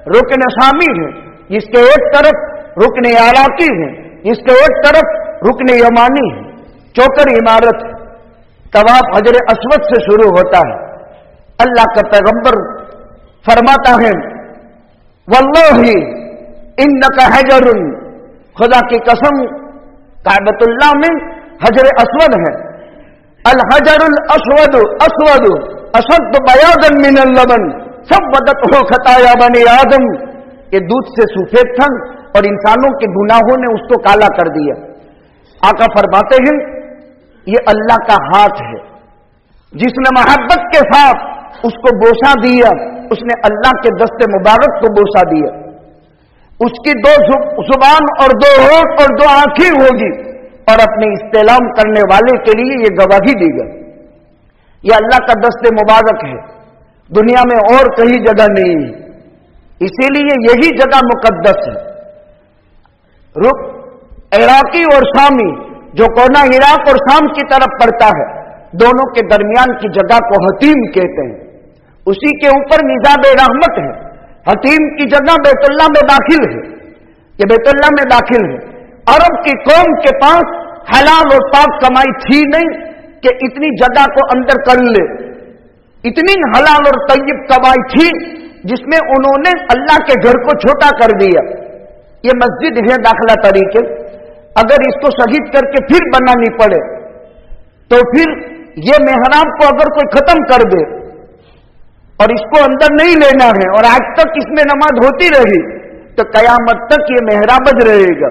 रुकन शामी है, जिसके एक तरफ रुकन इराकी है, जिसके एक तरफ रुकन यमानी है। चौकर इमारत है। तवाफ हजर अस्वद से शुरू होता है। अल्लाह का पैगंबर फरमाता है, वल्लाही इन्नका हजरुन, खुदा की कसम काबतुल्लाह में हजर अस्वद है। अल हजरुल अस्वद अस्वद अशद बयादन मिनल लबन सवदत हो खताया बनी आदम, ये दूध से सफेद था और इंसानों के गुनाहों ने उसको काला कर दिया। आका फरमाते हैं, ये अल्लाह का हाथ है, जिसने मोहब्बत के साथ उसको बोसा दिया, उसने अल्लाह के दस्ते मुबारक को बोसा दिया। उसकी 2 जुबान और 2 होंठ और 2 आंखें होगी, और अपने इस्तेलाम करने वाले के लिए ये गवाही दी गई। ये अल्लाह का दस्ते मुबारक है, दुनिया में और कहीं जगह नहीं है, इसीलिए यही जगह मुकद्दस है। रुख इराकी और शामी, जो कोना इराक और शाम की तरफ पड़ता है, दोनों के दरमियान की जगह को हतीम कहते हैं। उसी के ऊपर निजाब रहमत है। हतीम की जगह बैतुल्ला में दाखिल है, ये बैतुल्ला में दाखिल है। अरब की कौम के पास हलाल और पाक कमाई थी नहीं कि इतनी जगह को अंदर कर ले। इतनी हलाल और तय्यब कमाई थी जिसमें उन्होंने अल्लाह के घर को छोटा कर दिया। ये मस्जिद है दाखला तरीके, अगर इसको शहीद करके फिर बनानी पड़े तो फिर ये मेहराब को अगर कोई खत्म कर दे और इसको अंदर नहीं लेना है और आज तक इसमें नमाज होती रही तो कयामत तक ये मेहराब रहेगा।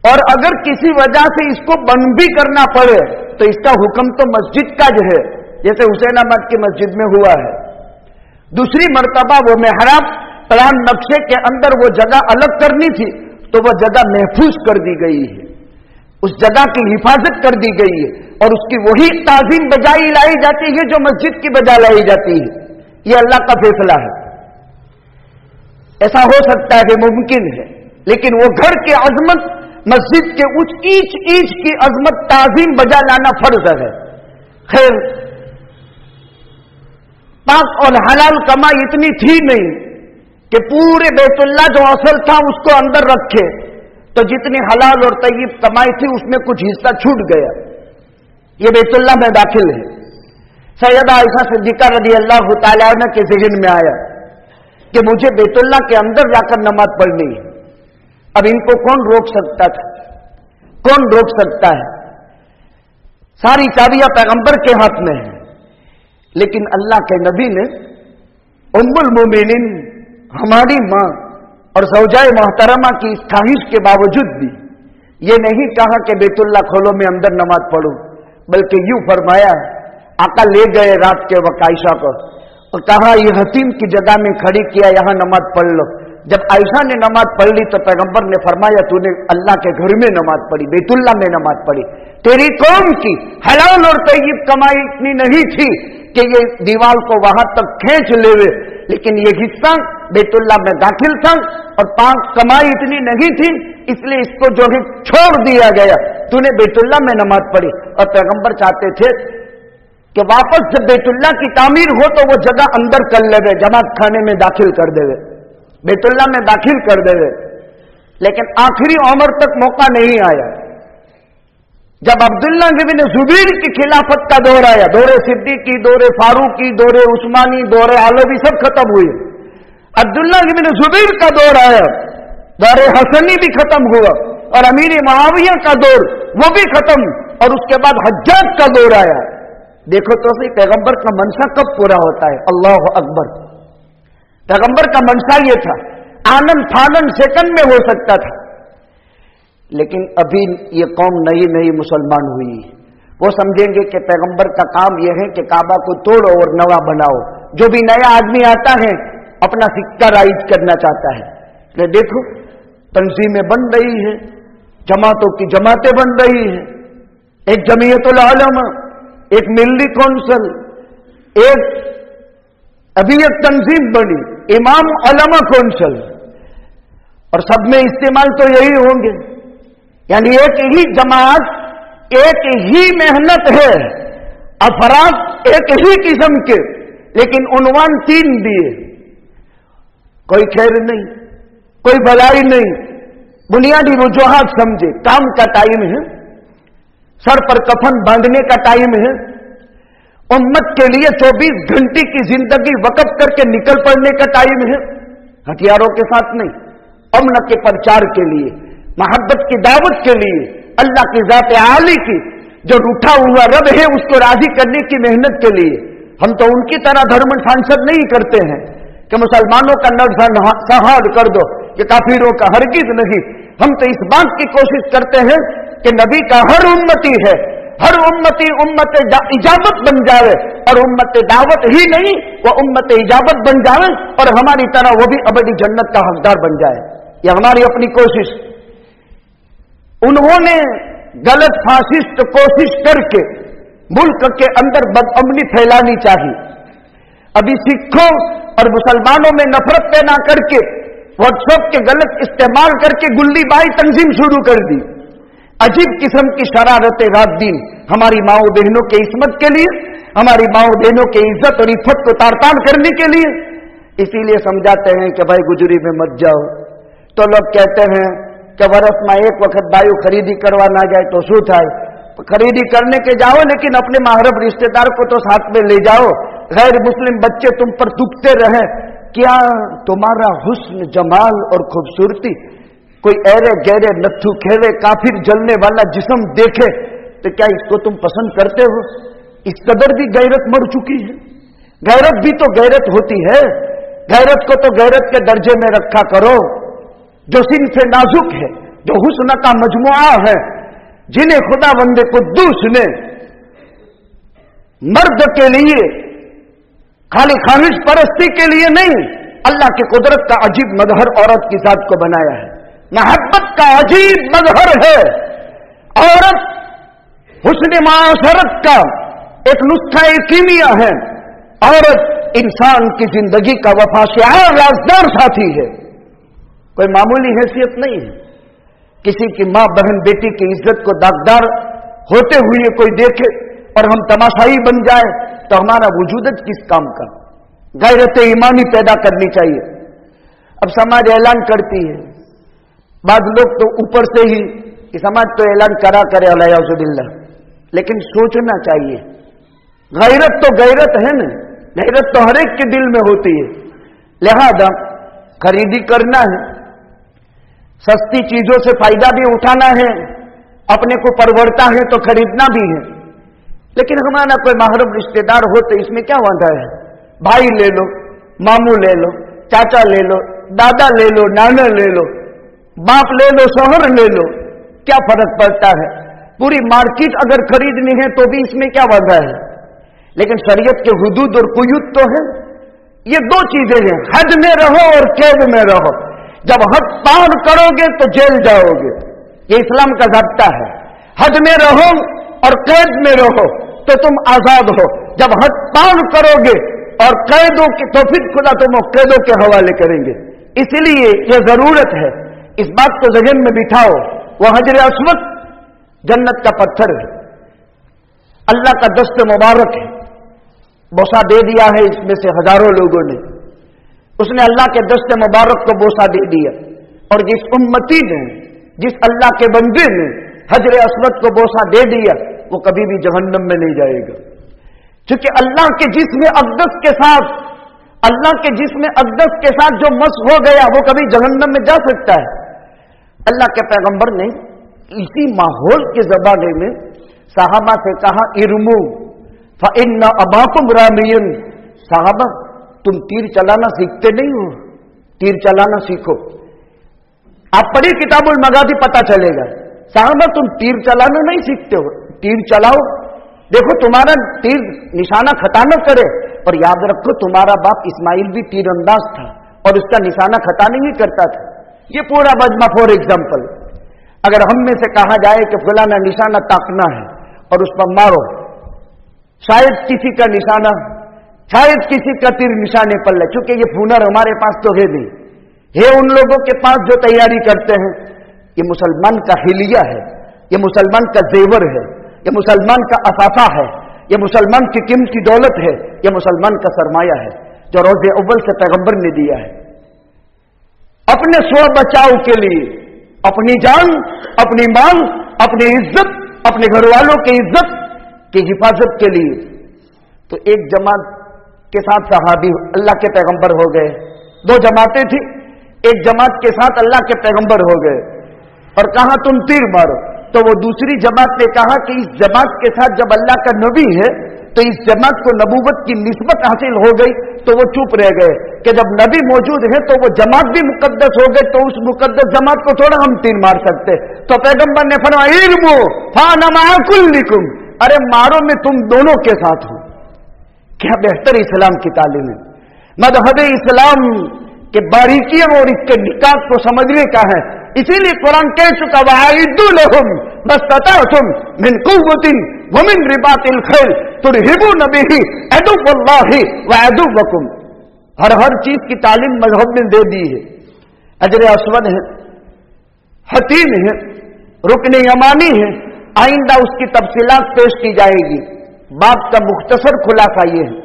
और अगर किसी वजह से इसको बंद भी करना पड़े तो इसका हुक्म तो मस्जिद का जो है, जैसे हुसैनाबाद की मस्जिद में हुआ है। दूसरी मर्तबा वो मेहराब प्लान नक्शे के अंदर वो जगह अलग करनी थी तो वो जगह महफूज कर दी गई है, उस जगह की हिफाजत कर दी गई है और उसकी वही ताजीम बजाई लाई जाती है जो मस्जिद की बजा लाई जाती है। ये अल्लाह का फैसला है। ऐसा हो सकता है कि मुमकिन है, लेकिन वो घर की अजमत, मस्जिद के उस ईच ईच की अजमत ताजीम बजा लाना फर्ज है। खैर, पाक और हलाल कमाई इतनी थी नहीं कि पूरे बैतुल्ला जो असल था उसको अंदर रखे, तो जितनी हलाल और तय्यब कमाई थी उसमें कुछ हिस्सा छूट गया। ये बैतुल्ला में दाखिल है। सैयदा आयशा सिद्दीका रज़ी अल्लाह तआला अन्हा के ज़हन में आया कि मुझे बैतुल्ला के अंदर जाकर नमाज पढ़नी है। अब इनको कौन रोक सकता था? कौन रोक सकता है? सारी चाबियां पैगंबर के हाथ में है, लेकिन अल्लाह के नबी ने उम्मुल मोमिनीन, हमारी मां और ज़ौजाए मोहतरमा की इस ख्वाहिश के बावजूद भी ये नहीं कहा कि बैतुल्ला खोलो में अंदर नमाज पढ़ूं, बल्कि यूं फरमाया, आका ले गए रात के वक्त आयशा को और कहा ये हतीम की जगह में खड़ी किया, यहां नमाज पढ़ लो। जब आयशा ने नमाज पढ़ ली तो पैगंबर ने फरमाया, तूने अल्लाह के घर में नमाज पढ़ी, बैतुल्ला में नमाज पढ़ी। तेरी कौम की हलाल और तय्यब कमाई इतनी नहीं थी कि ये दीवार को वहां तक खींच लेवे, लेकिन ये हिस्सा बैतुल्ला में दाखिल था और पाक कमाई इतनी नहीं थी, इसलिए इसको जो है छोड़ दिया गया। तूने बैतुल्ला में नमाज पढ़ी। और पैगंबर चाहते थे कि वापस जब बैतुल्ला की तामीर हो तो वो जगह अंदर कर लेवे, जमात खाने में दाखिल कर देवे, बैतुल्ला में दाखिल कर देवे। लेकिन आखिरी उम्र तक मौका नहीं आया। जब अब्दुल्ला इब्न जुबैर की खिलाफत का दौर आया, दौरे सिद्दीकी, दौरे फारूकी, दौरे उस्मानी, दौरे अलवी सब खत्म हुए। अब्दुल्ला इब्न जुबैर का दौर आया, दौरे हसनी भी खत्म हुआ और अमीर मुआविया का दौर वो भी खत्म, और उसके बाद हज्जाज का दौर आया। देखो तो सही पैगंबर का मनसा कब पूरा होता है। अल्लाह अकबर। पैगंबर का मनसा ये था, आनन फानन सेकंड में हो सकता था, लेकिन अभी ये कौम नई नई मुसलमान हुई, वो समझेंगे कि पैगंबर का काम यह है कि काबा को तोड़ो और नवा बनाओ। जो भी नया आदमी आता है अपना सिक्का राइज करना चाहता है। ले देखो, तंजीमें बन रही है, जमातों की जमातें बन रही है, एक जमीयतुल उलमा, एक मिल्ली कौंसिल, एक अभी एक तंजीम बनी इमाम उलमा कौंसिल, और सब में इस्तेमाल तो यही होंगे। यानी एक ही जमात, एक ही मेहनत है, अफराद एक ही किस्म के, लेकिन उन्वान 3 दिए। कोई खैर नहीं, कोई भलाई नहीं, बुनियादी वजूहात समझे। काम का टाइम है, सर पर कफन बांधने का टाइम है, उम्मत के लिए 24 घंटे की जिंदगी वक़्फ करके निकल पड़ने का टाइम है, हथियारों के साथ नहीं, अमन के प्रचार के लिए, मोहब्बत की दावत के लिए, अल्लाह की जात आली की जो रूठा हुआ रब है उसको राजी करने की मेहनत के लिए। हम तो उनकी तरह धर्म सांसद नहीं करते हैं कि मुसलमानों का नरसंहार कर दो, ये काफिरों का हरगिज नहीं। हम तो इस बात की कोशिश करते हैं कि नबी का हर उम्मती है, हर उम्मती उम्मत इजाबत बन जाए, और उम्मत दावत ही नहीं वो उम्मत इजाबत बन जाए, और हमारी तरह वो भी अबदी जन्नत का हकदार बन जाए। ये हमारी अपनी कोशिश। उन्होंने गलत फासिस्ट कोशिश करके मुल्क के अंदर बदअमनी फैलानी चाहिए। अभी सिखों और मुसलमानों में नफरत पैदा करके व्हाट्सएप के गलत इस्तेमाल करके गुल्ली बाई तंजीम शुरू कर दी। अजीब किस्म की शरारतें रात दिन हमारी माओ बहनों के इस्मत के लिए, हमारी माओ बहनों के इज्जत और इफ़्फ़त को तार-तार करने के लिए। इसीलिए समझाते हैं कि भाई गुजरी में मत जाओ। तो लोग कहते हैं कि वर्ष में एक वक्त बायु खरीदी करवा ना जाए तो शू थाय? खरीदी करने के जाओ, लेकिन अपने महरम रिश्तेदार को तो साथ में ले जाओ। गैर मुस्लिम बच्चे तुम पर थूकते रहे, क्या तुम्हारा हुस्न, जमाल और खूबसूरती कोई ऐरे गहरे नत्थु खेवे काफिर जलने वाला जिस्म देखे तो क्या इसको तुम पसंद करते हो? इस कदर भी गैरत मर चुकी है। गैरत भी तो गैरत होती है। गैरत को तो गैरत के दर्जे में रखा करो। जो सिन्फ नाजुक है, जो हुस्न का मजमुआ है, जिन्हें खुदावंद कुद्दूस ने मर्द के लिए खाली ख्वाहिश परस्ती के लिए नहीं, अल्लाह की कुदरत का अजीब मजहर औरत की जात को बनाया है। मोहब्बत का अजीब मजहर है औरत। हुस्न माशरत का एक नुस्खा कीमिया है। औरत इंसान की जिंदगी का वफाशियार राजदार साथी है। कोई मामूली हैसियत नहीं है। किसी की मां बहन बेटी की इज्जत को दागदार होते हुए कोई देखे और हम तमाशाई बन जाए तो हमारा वजूद किस काम का? गैरत ईमानी पैदा करनी चाहिए। अब समाज ऐलान करती है, बाद लोग तो ऊपर से ही कि समाज तो ऐलान करा करे अलाउजुबिल्ला, लेकिन सोचना चाहिए। गैरत तो गैरत है ना, गैरत तो हर एक के दिल में होती है। लिहाजा खरीदी करना है, सस्ती चीजों से फायदा भी उठाना है, अपने को परवरता है तो खरीदना भी है। लेकिन हमारा कोई महरम रिश्तेदार हो तो इसमें क्या वादा है? भाई ले लो, मामू ले लो, चाचा ले लो, दादा ले लो, नाना ले लो, बाप ले लो, शोहर ले लो, क्या फर्क पड़ता है? पूरी मार्केट अगर खरीदनी है तो भी इसमें क्या वादा है? लेकिन शरीयत के हुदूद और कुयूद तो है। ये दो चीजें हैं, हद में रहो और कैद में रहो। जब हद पार करोगे तो जेल जाओगे, ये इस्लाम का ज़ाब्ता है। हद में रहो और कैद में रहो तो तुम आजाद हो। जब हद पार करोगे और कैदों की तो फिर खुदा तुम कैदों के हवाले करेंगे। इसलिए यह जरूरत है, इस बात को ज़हन में बिठाओ। वह हजर अस्वद जन्नत का पत्थर है, अल्लाह का दस्त मुबारक है, बोसा दे दिया है इसमें से हजारों लोगों ने। उसने अल्लाह के दस्त मुबारक को बोसा दे दिया। और जिस उम्मती ने, जिस अल्लाह के बंदे ने हजर अस्वद को बोसा दे दिया, वो कभी भी जहन्नम में नहीं जाएगा। क्योंकि अल्लाह के जिस्म अक़दस के साथ, अल्लाह के जिस्म अक़दस के साथ जो मस हो गया वो कभी जहन्नम में जा सकता है? अल्लाह के पैगंबर ने इसी माहौल के ज़माने में साहबा से कहा, इरमू फ़इन्ना अबाकुम रामियन। साहबा तुम तीर चलाना सीखते नहीं हो, तीर चलाना सीखो। आप पढ़िए किताबुल मगाज़ी, पता चलेगा। साहबा तुम तीर चलाना नहीं सीखते हो, तीर चलाओ, देखो तुम्हारा तीर निशाना खता न करे। और याद रखो तुम्हारा बाप इस्माइल भी तीरंदाज था और उसका निशाना खता नहीं करता था। ये पूरा मजमा। फॉर एग्जाम्पल, अगर हम में से कहा जाए कि फलाना निशाना ताकना है और उस पर मारो, शायद किसी का निशाना, शायद किसी का तीर निशाने पर ले। चूंकि ये हुनर हमारे पास तो है नहीं, है उन लोगों के पास जो तैयारी करते हैं। ये मुसलमान का हिलिया है, ये मुसलमान का जेवर है, ये मुसलमान का असाफा है, ये मुसलमान की कीमती दौलत है, ये मुसलमान का सरमाया है जो रोज़े अव्वल से पैगंबर ने दिया है। अपने स्व बचाव के लिए, अपनी जान, अपनी मान, अपनी इज्जत, अपने घर वालों की इज्जत की हिफाजत के लिए। तो एक जमात के साथ सहाबी अल्लाह के पैगंबर हो गए। दो जमातें थी, एक जमात के साथ अल्लाह के पैगंबर हो गए और कहा तुम तीर मारो। तो वो दूसरी जमात ने कहा कि इस जमात के साथ जब अल्लाह का नबी है तो इस जमात को नबूवत की निस्बत हासिल हो गई। तो वो चुप रह गए कि जब नबी मौजूद है तो वो जमात भी मुकद्दस हो गए, तो उस मुकद्दस जमात को थोड़ा हम तीर मार सकते। तो पैगंबर ने फरमाया, इल्मु फाना माकुल्लिकुम, अरे मारो मैं तुम दोनों के साथ हूं। क्या बेहतर इस्लाम की तालीम है। मज़हब इस्लाम कि बारीकियों और इसके निकात को समझने का है। इसीलिए कुरान कह चुका वअइदू लहुम मस्तताअतुम मिन कुव्वतिन व मिन रिबातिल खैल तुरहिबून बिही अदुव्वल्लाहि व अदुव्वकुम। हर चीज की तालीम मजहब में दे दी है। अजर अस्वद है, हतीम है, रुकन यमानी है। आइंदा उसकी तफसीलात पेश की जाएगी। बात का मुख्तसर खुलासा ये है,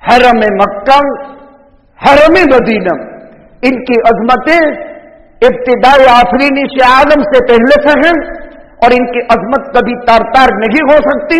हरम मक्का, हरम मदीना, इनकी अजमतें इब्तिदाई आफरीनी से आदम से पहले से हैं और इनकी अजमत कभी तार तार नहीं हो सकती।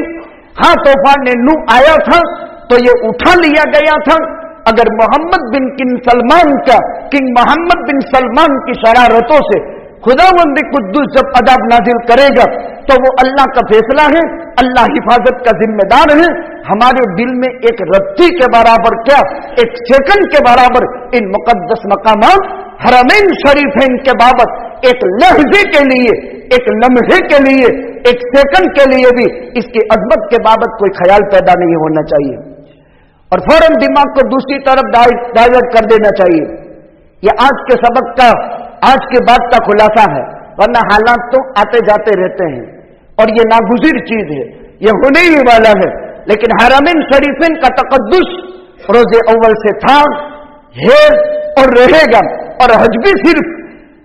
हाँ, तूफान नूह आया था तो ये उठा लिया गया था। अगर मोहम्मद बिन किंग मोहम्मद बिन सलमान की शरारतों से खुदावंद कुद्दूस जब अदाब नाजिल करेगा तो वो अल्लाह का फैसला है, अल्लाह हिफाजत का जिम्मेदार है। हमारे दिल में एक रत्ती के बराबर क्या, एक सेकंड के बराबर इन मुकद्दस मकामात हरमैन शरीफैन के बाबत एक लहजे के लिए, एक लम्हे के लिए, एक सेकंड के लिए भी इसकी अजमत के बाबत कोई ख्याल पैदा नहीं होना चाहिए और फौरन दिमाग को दूसरी तरफ डाइवर्ट कर देना चाहिए। यह आज के सबक का, आज के बात का खुलासा है, वरना हालात तो आते जाते रहते हैं और ये नागुज़िर चीज है, ये होने ही वाला है। लेकिन हरमैन शरीफैन का तक़द्दुस रोज़े अव्वल से था, है और रहेगा। और हज भी सिर्फ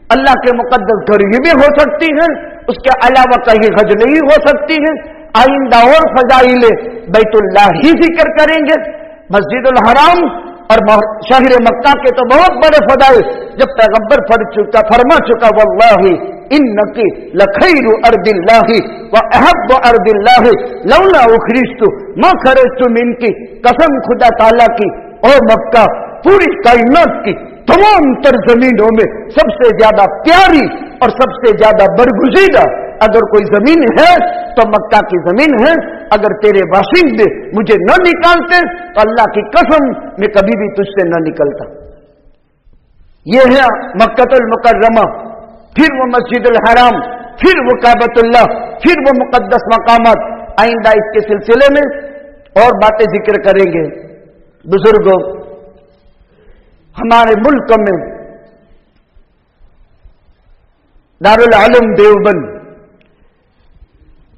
अल्लाह के मुक़द्दस घर ही में हो सकती है, उसके अलावा कहीं हज नहीं हो सकती है। आइंदा और फजाइले बैतुल्लाह ही जिक्र करेंगे। मस्जिदुल हराम और शहर मक्का के तो बहुत बड़े फदाइल जब पैगंबर फरमा चुका वल्लाहि इन्नकी लखैरु अर्दिल्लाहि व अहब्बु अर्दिल्लाहि लौला उखरिजतु मा खरजतु मिनकी। कसम खुदा ताला की, ओ मक्का पूरी कायनात की तमाम तर जमीनों में सबसे ज्यादा प्यारी और सबसे ज्यादा बरगुज़ीदा अगर कोई जमीन है तो मक्का की जमीन है। अगर तेरे बाशिंदे मुझे न निकालते तो अल्लाह की कसम मैं कभी भी तुझसे न निकलता। यह है मक्कतुल मुकर्रमा, फिर वो मस्जिदुल हराम, फिर वो काबतुल्लाह, फिर वो मुकद्दस मकामात। आइंदा इसके सिलसिले में और बातें जिक्र करेंगे। बुजुर्गों, हमारे मुल्क में दारुल आलम देवबंद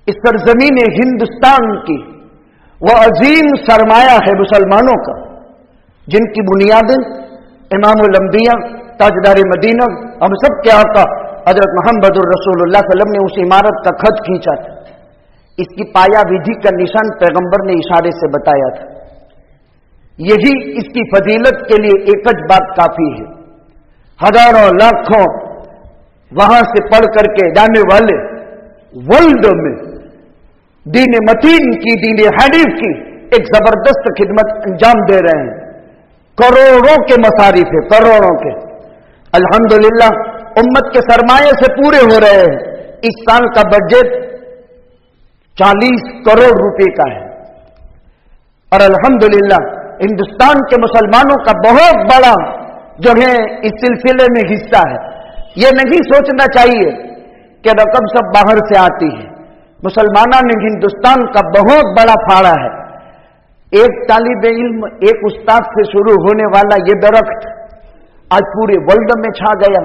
इस सरजमीन हिंदुस्तान की वह अजीम सरमाया है मुसलमानों का, जिनकी बुनियादें इमामुल अंबिया ताजदार मदीना हम सब के आका हजरत मोहम्मद रसूलुल्लाह सल्लल्लाहु अलैहि वसल्लम ने उस इमारत का खत खींचा था। इसकी पाया विधि का निशान पैगंबर ने इशारे से बताया था। यही इसकी फजीलत के लिए एक ज बात काफी है। हजारों लाखों वहां से पढ़ करके जाने वाले वर्ल्ड में दीन मतीन की, दीन हनीफ की एक जबरदस्त खिदमत अंजाम दे रहे हैं। करोड़ों के मसारिफ है, करोड़ों के। अल्हम्दुलिल्लाह उम्मत के सरमाए से पूरे हो रहे हैं। इस साल का बजट 40 करोड़ रुपए का है और अल्हम्दुलिल्लाह हिंदुस्तान के मुसलमानों का बहुत बड़ा जो है इस सिलसिले में हिस्सा है। यह नहीं सोचना चाहिए कि रकम सब बाहर से आती है। मुसलमानों ने हिंदुस्तान का बहुत बड़ा फाड़ा है। एक तालिबे इल्म, एक उस्ताद से शुरू होने वाला ये दरख्त आज पूरे वर्ल्ड में छा गया।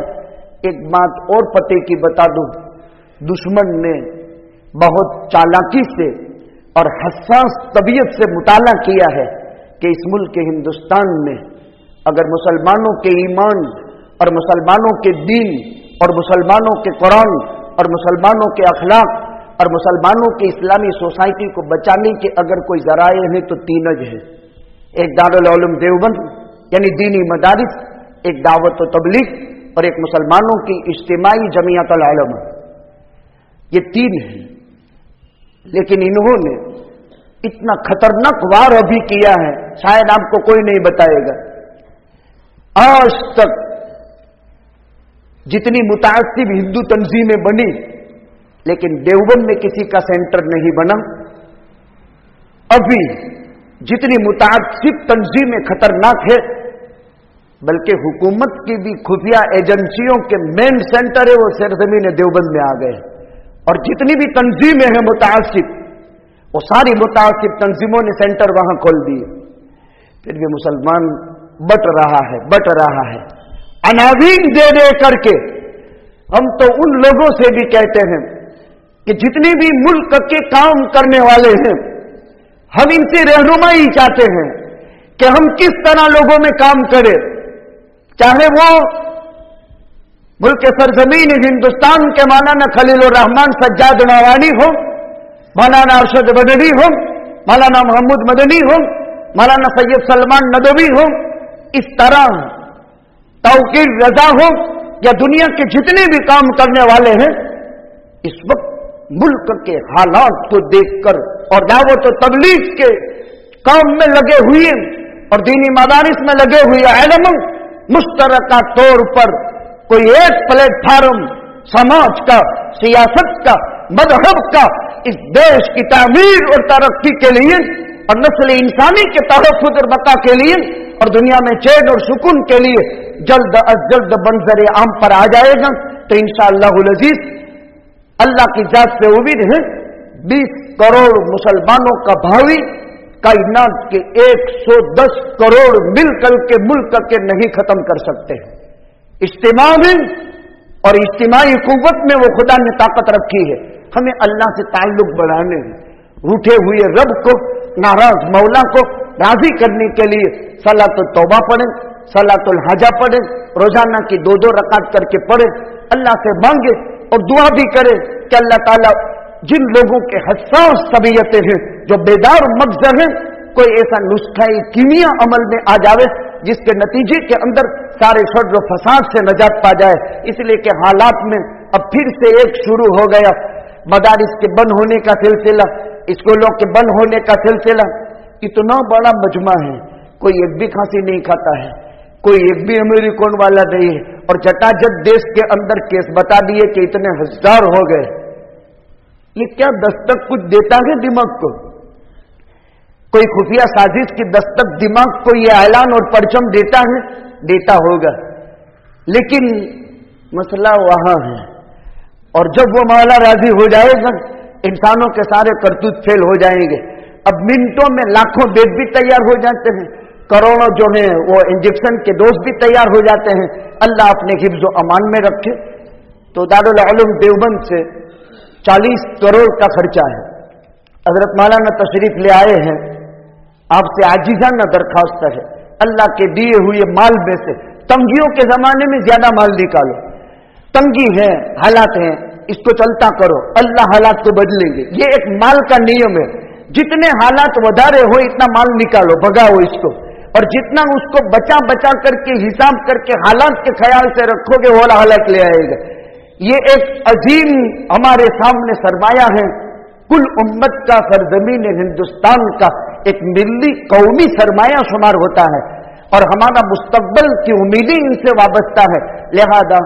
एक बात और पते की बता दूं, दुश्मन ने बहुत चालाकी से और हसास तबीयत से मुताला किया है कि इस मुल्क के हिंदुस्तान में अगर मुसलमानों के ईमान और मुसलमानों के दीन और मुसलमानों के कुरान और मुसलमानों के अखलाक और मुसलमानों की इस्लामी सोसाइटी को बचाने के अगर कोई जराए हैं तो तीन ज है। एक दारुल उलूम देवबंद यानी दीनी मदारिस, एक दावत व तबलीग और एक मुसलमानों की इज्तिमाई जमीयतुल उलमा। ये तीन है। लेकिन इन्होंने इतना खतरनाक वार अभी किया है, शायद आपको कोई नहीं बताएगा। आज तक जितनी मुतासिब हिंदू तंजीमें बनी, लेकिन देवबंद में किसी का सेंटर नहीं बना। अभी जितनी मुतासिब तंजीमें खतरनाक है, बल्कि हुकूमत की भी खुफिया एजेंसियों के मेन सेंटर है वो सरजमीन देवबंद में आ गए। और जितनी भी तंजीमें हैं मुतासिब, वो सारी मुतासिब तंजीमों ने सेंटर वहां खोल दिए। फिर भी मुसलमान बट रहा है। अनावीन दे दे करके हम तो उन लोगों से भी कहते हैं कि जितने भी मुल्क के काम करने वाले हैं, हम इनसे रहनुमाई चाहते हैं कि हम किस तरह लोगों में काम करें, चाहे वो मुल्क सरजमीन हिंदुस्तान के मौलाना खलीलुर रहमान सज्जाद नवानी हो, मौलाना अरशद मदनी हो, मौलाना महमूद मदनी हो, मौलाना सैयद सलमान नदवी हो, इस तरह तौकीर रजा हो, या दुनिया के जितने भी काम करने वाले हैं, इस वक्त मुल्क के हालात को देखकर और दावत और तबलीग के काम में लगे हुए और दीनी मदारिस में लगे हुए आलम मुश्तरका तौर पर कोई एक प्लेटफार्म समाज का, सियासत का, मजहब का इस देश की तामीर और तरक्की के लिए और नस्ल इंसानी के तहफ़्फ़ुज़ और बका के लिए और दुनिया में चैन और सुकून के लिए जल्द अज जल्द मंजर आम पर आ जाएगा। तो इंशाअल्लाहुल अज़ीज़ अल्लाह की जात से उम्मीद है 20 करोड़ मुसलमानों का भावी कायनात के 110 करोड़ मिलकर के मुल्क के नहीं खत्म कर सकते। इज्तिमा में और इज्तिमाई कुव्वत में वो खुदा ने ताकत रखी है। हमें अल्लाह से ताल्लुक बढ़ाने, रूठे हुए रब को, नाराज मौला को राजी करने के लिए सलातुल तौबा पढ़े, सलातुल हाजा पढ़े, रोजाना की 2-2 रकात करके पढ़े, अल्लाह से मांगे और दुआ भी करे कि अल्लाह ताला जिन लोगों के हसास तबीयतें हैं, जो बेदार मगज़र हैं, कोई ऐसा नुस्खा कीमिया अमल में आ जावे जिसके नतीजे के अंदर सारे शर्र फसाद से नजात पा जाए। इसलिए कि हालात में अब फिर से एक शुरू हो गया, मदारिस के बंद होने का सिलसिला, स्कूलों के बंद होने का सिलसिला। इतना बड़ा मजमा है, कोई एक भी खांसी नहीं खाता है, कोई एक भी अमेरिकन वाला नहीं है, और जटाजट देश के अंदर केस बता दिए कि इतने हजार हो गए। ये क्या दस्तक कुछ देता है दिमाग को? कोई खुफिया साजिश की दस्तक दिमाग को ये ऐलान और परचम देता है? देता होगा, लेकिन मसला वहां है। और जब वो मौला राजी हो जाएगा, इंसानों के सारे करतूत फेल हो जाएंगे। अब मिनटों में लाखों बेड भी तैयार हो जाते हैं, करोड़ों जो हैं वो इंजेक्शन के डोज भी तैयार हो जाते हैं। अल्लाह अपने हिफ्ज़ व अमान में रखे। तो दारुल उलूम देवबंद से 40 करोड़ का खर्चा है। हजरत मौलाना तशरीफ ले आए हैं, आपसे आजीज़ाना दरखास्त है, अल्लाह के दिए हुए माल में से तंगियों के जमाने में ज्यादा माल निकालो। तंगी है, हालात हैं, इसको चलता करो, अल्लाह हालात को बदलेंगे। ये एक माल का नियम है, जितने हालात वधारे हो इतना माल निकालो, भगाओ इसको, और जितना उसको बचा बचा करके हिसाब करके हालात के ख्याल से रखोगे वो हालात ले आएगा। ये एक अजीम हमारे सामने सरमाया है, कुल उम्मत का, सरजमीन हिंदुस्तान का एक मिल्ली कौमी सरमाया शुमार होता है, और हमारा मुस्तकबल की उम्मीदें इनसे वाबस्ता है। लिहाजा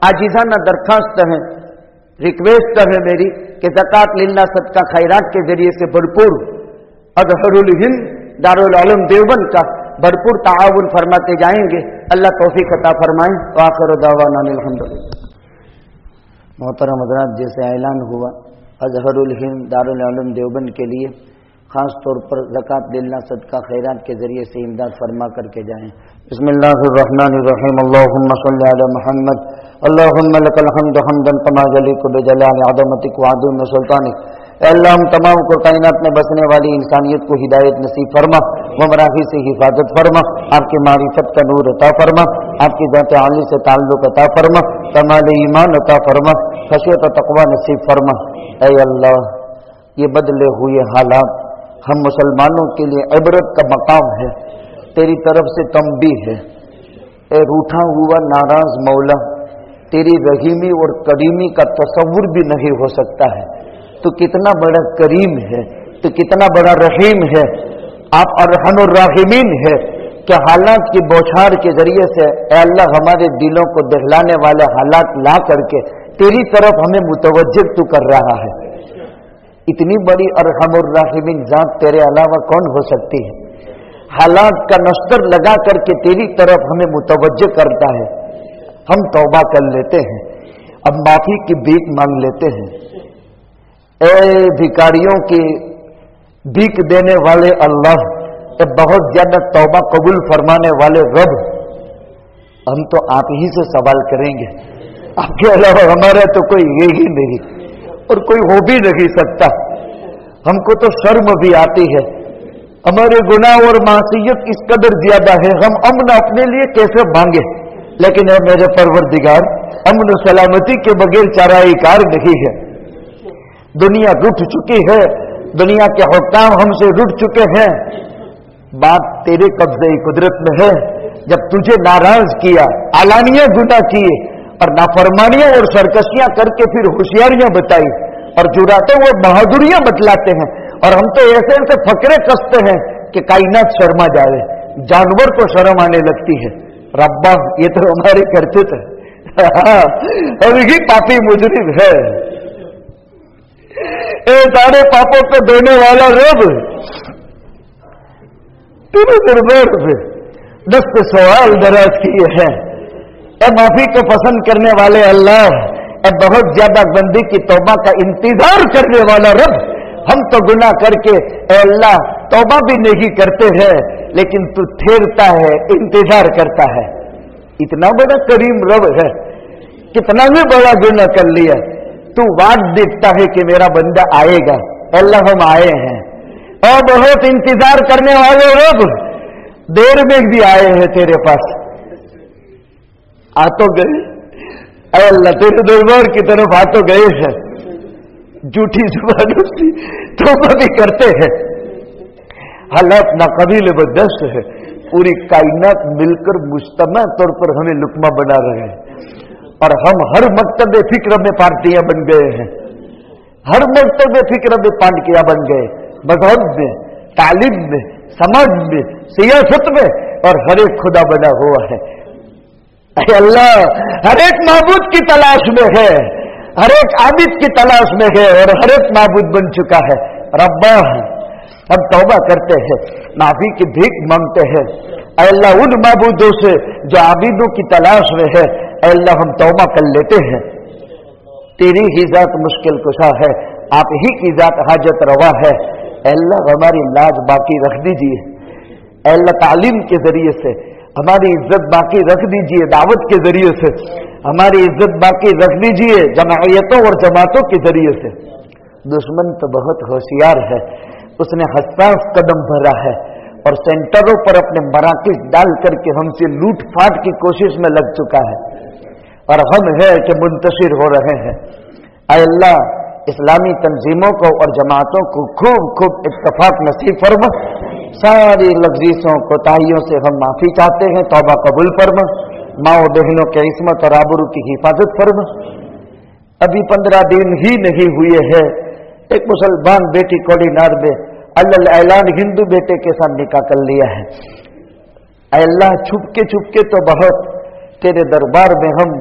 आजीज़ाना दरखास्त है, रिक्वेस्ट है मेरी कि ज़कात लिल्लाह सदका खैरात के जरिए से भरपूर अज़हरुल हिंद दारुल उलूम देवबंद का भरपूर ताआवुन फरमाते जाएंगे। अल्लाह तौफीक अता फरमाए। व आखिर दावाना अल्हम्दुलिल्लाह। मोहतरम हज़रात, जैसे ऐलान हुआ अज़हरुल हिंद दारुल उलूम देवबंद के लिए खास तौर पर ज़कात लिल्लाह सदका खैरात के जरिए से इमदाद फरमा करके जाएं। बिस्मिल्लाहिर्रहमानिर्रहीम। अल्लाहुम्मा सल्लि अला मुहम्मद। अल्लाहुम्मा लकल हम्दु हम्दन कमा यलीकु बिजलाली अज़मतिक व अज़ीम सुल्तानिक। अल्लाह हम तमाम को कायनात में बसने वाली इंसानियत को हिदायत नसीब फरमा, गुमराही से हिफाजत फरमा, आपके मारिफत का नूर अता फरमा, आपकी ज़ात आली से ताल्लुक़ अता फरमा, कमाल ईमान अता फरमा, खशियत व तक़वा नसीब फरमा। ऐ अल्लाह, ये बदले हुए हालात हम मुसलमानों के लिए इबरत का मकाम है, तेरी तरफ से तंबीह है। ए रूठा हुआ नाराज मौला, तेरी रहीमी और करीमी का तसव्वुर भी नहीं हो सकता है। तो कितना बड़ा करीम है, तो कितना बड़ा रहीम है। आप अरहमुर राहिमीन है कि हालात की बौछार के जरिए से ए अल्लाह हमारे दिलों को दहलाने वाले हालात ला करके तेरी तरफ हमें मुतवज्जिह तू कर रहा है। इतनी बड़ी अरहमुर राहिमीन जात तेरे अलावा कौन हो सकती है? हालात का नस्तर लगा करके तेरी तरफ हमें मुतवज्जिह करता है। हम तौबा कर लेते हैं, अब माफी की भीख मांग लेते हैं। ए भिखारियों की भीख देने वाले अल्लाह, बहुत ज्यादा तौबा कबूल फरमाने वाले रब, हम तो आप ही से सवाल करेंगे, आपके अलावा हमारा तो कोई है ही नहीं और कोई हो भी नहीं सकता। हमको तो शर्म भी आती है, हमारे गुनाह और मासियत इस कदर ज्यादा है, हम अमन अपने लिए कैसे मांगे। लेकिन है मेरे परवरदिगार, अमन सलामती के बगैर चाराई कार नहीं है। दुनिया रूठ चुकी है, दुनिया के हुक्काम हमसे रूठ चुके हैं। बात तेरे कब्जे कुदरत में है। जब तुझे नाराज किया, आलानिया गुनाह किए और नाफरमानियां और सरकशियां करके फिर होशियारियां बताई और जुराते हुए बहादुरियां बतलाते हैं, और हम तो ऐसे ऐसे फकरे कसते हैं कि कायनात शर्मा जाए, जानवर को शर्म आने लगती है। रब्बा, ये तो हमारे करतूत है, हम ही पापी मुजरिम है। ए सारे पापों को देने वाला रब, तेरे दरबार पे 10 सवाल दराज किए हैं। ए माफी को पसंद करने वाले अल्लाह, ए बहुत ज्यादा बंदी की तौबा का इंतजार करने वाला रब, हम तो गुनाह करके ए अल्लाह तौबा भी नहीं करते हैं, लेकिन तू ठहरता है, इंतजार करता है। इतना बड़ा करीम रब है, कितना भी बड़ा गुनाह कर लिया, तू वाट देखता है कि मेरा बंदा आएगा। अल्लाह, हम आए हैं और बहुत इंतजार करने वाले रब, देर में भी आए हैं तेरे पास। आ तो गए अल्लाह, तेरे दरबार की तरफ आ तो गए हैं, झूठी जुबानों से तौबा भी करते हैं। हालात नाकाबिल बर्दाश्त है, पूरी कायनात मिलकर मुज्तमा तौर पर हमें लुकमा बना रहे हैं, और हम हर मकतबे फिक्र में पार्टियां बन गए हैं, हर मकतबे फिक्र में पार्टियां बन गए, मजहब में, तालीम में, समाज में, सियासत में, और हर एक खुदा बना हुआ है। अल्लाह हर एक माबूद की तलाश में है, हर एक आबिद की तलाश में है, और हर एक माबूद बन चुका है। रब्बा, हम तौबा करते हैं, माफी की भीख मांगते हैं। अल्लाह, उन माबूदों से जो आबिदों की तलाश में है, अल्लाह हम तौबा कर लेते हैं। तेरी ही जात मुश्किल कुशा है, आप ही की जात हाजत रवा है। अल्लाह, हमारी लाज बाकी रख दीजिए। अल्लाह, तालीम के जरिए से हमारी इज्जत बाकी रख दीजिए, दावत के जरिए से हमारी इज्जत बाकी रख दीजिए, जमायतों और जमातों के जरिए से। दुश्मन तो बहुत होशियार है, उसने हसास कदम भरा है और सेंटरों पर अपने मराकिज डाल करके हमसे लूट फाट की कोशिश में लग चुका है, और हम है कि मुंतशिर हो रहे हैं। अल्लाह, इस्लामी तंजीमों को और जमातों को खूब खूब इत्तफाक नसीब फरमा। सारी लफ्जीसों कोताहियों से हम माफी चाहते हैं, तौबा कबूल फरमा। माओ बहनों के इस्मत और आबरू की हिफाजत फरमा। अभी 15 दिन ही नहीं हुए हैं, एक मुसलमान बेटी कोडीनार में अल्लाह ऐलान हिंदू बेटे के साथ निकाह कर लिया है। अल्लाह, छुपके तो बहुत तेरे दरबार में हम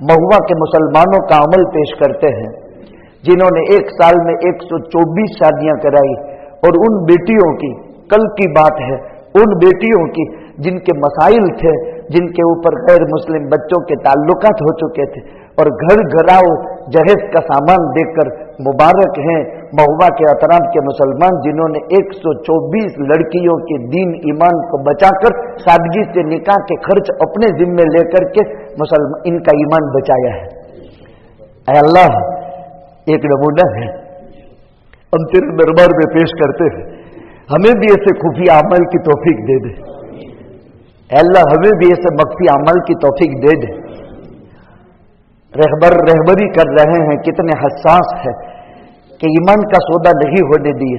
महुआ के मुसलमानों का अमल पेश करते हैं, जिन्होंने एक साल में 124 शादियां कराई, और उन बेटियों की, कल की बात है, उन बेटियों की जिनके मसाइल थे, जिनके ऊपर गैर मुस्लिम बच्चों के ताल्लुकात हो चुके थे, और घर घराओ जहेज का सामान देकर मुबारक हैं महुआ के अतराम के मुसलमान, जिन्होंने 124 लड़कियों के दीन ईमान को बचाकर सादगी से निकाह के खर्च अपने जिम्मे लेकर के मुसलमान इनका ईमान बचाया है। ऐ अल्लाह, एक नमूना है, हम तेरे दरबार में पेश करते हैं, हमें भी ऐसे खुफिया अमल की तौफीक दे दे। अल्लाह, हमें भी ऐसे मख्फी अमल की तौफीक दे दे। रहबरी कर रहे हैं, कितने हसास है कि ईमान का सौदा नहीं होने दिए,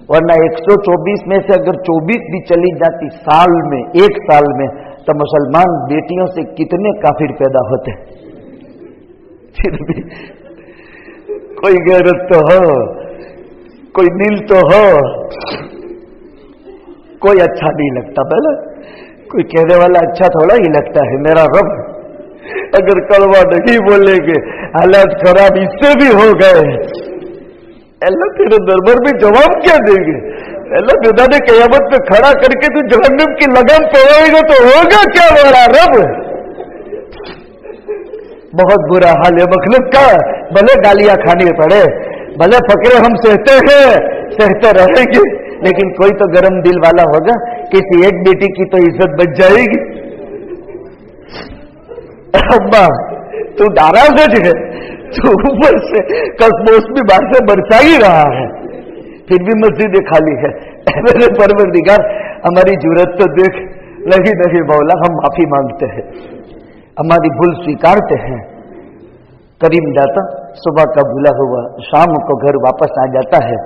वरना 124 में से अगर 24 भी चली जाती साल में, एक साल में, तो मुसलमान बेटियों से कितने काफिर पैदा होते। फिर भी कोई गैरत तो हो, कोई दिल तो हो, कोई अच्छा नहीं लगता। पहले कोई कहने वाला अच्छा थोड़ा ही लगता है। मेरा रब, अगर कड़वा नहीं बोलेंगे, हालात खराब इससे भी हो गए, अल्लाह तेरे दरबार में जवाब क्या देंगे? अल्लाह मैदान क़यामत पे खड़ा करके तू जहन्नम की लगाम पड़ेगा तो होगा क्या मेरा रब? बहुत बुरा हाल है मखलूक का। भले गालियां खानी पड़े, भले फकरे हम सहते हैं, सहते रहेंगे, लेकिन कोई तो गरम दिल वाला होगा किसी एक बेटी की तो इज्जत बच जाएगी। अम्मा तू नाराज है, तो ऊपर से कसमोस भी बाहर से बरसा ही रहा है, फिर भी मस्जिद खाली है। मेरे परवरदिगार हमारी जरूरत तो देख। नहीं नहीं मौला, हम माफी मांगते हैं, हमारी भूल स्वीकारते हैं। करीम दाता सुबह का भूला हुआ शाम को घर वापस आ जाता है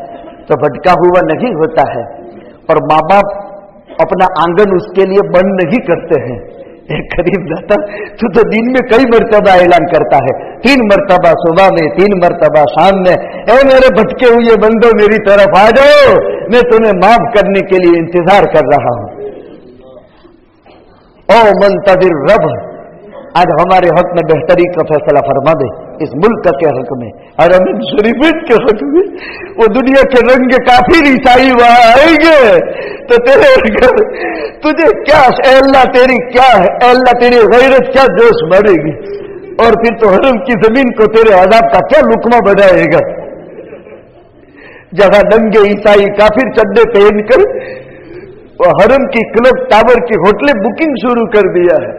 तो भटका हुआ नहीं होता है, और माँ बाप अपना आंगन उसके लिए बंद नहीं करते हैं। एक करीम दाता तू तो दिन में कई मर्तबा ऐलान करता है, 3 मर्तबा सुबह में, 3 मर्तबा शाम में, ए मेरे भटके हुए बंदो मेरी तरफ आ जाओ, मैं तुम्हें माफ करने के लिए इंतजार कर रहा हूं। ओ मुंतज़िर रब, आज हमारे हक में बेहतरी का फैसला फरमा दे, इस मुल्क के हक में, हरमैन शरीफैन के हक में। वो दुनिया के रंग काफिर ईसाई वहां आएंगे तो तेरे घर तुझे क्या, अल्लाह तेरी क्या है, अल्लाह तेरी गैरत क्या जोश बढ़ेगी, और फिर तो हरम की जमीन को तेरे अज़ाब का क्या लुकमा बढ़ाएगा। जहां नंगे ईसाई काफिर चड्डे पहनकर वो हरम की क्लब टावर की होटलें बुकिंग शुरू कर दिया है।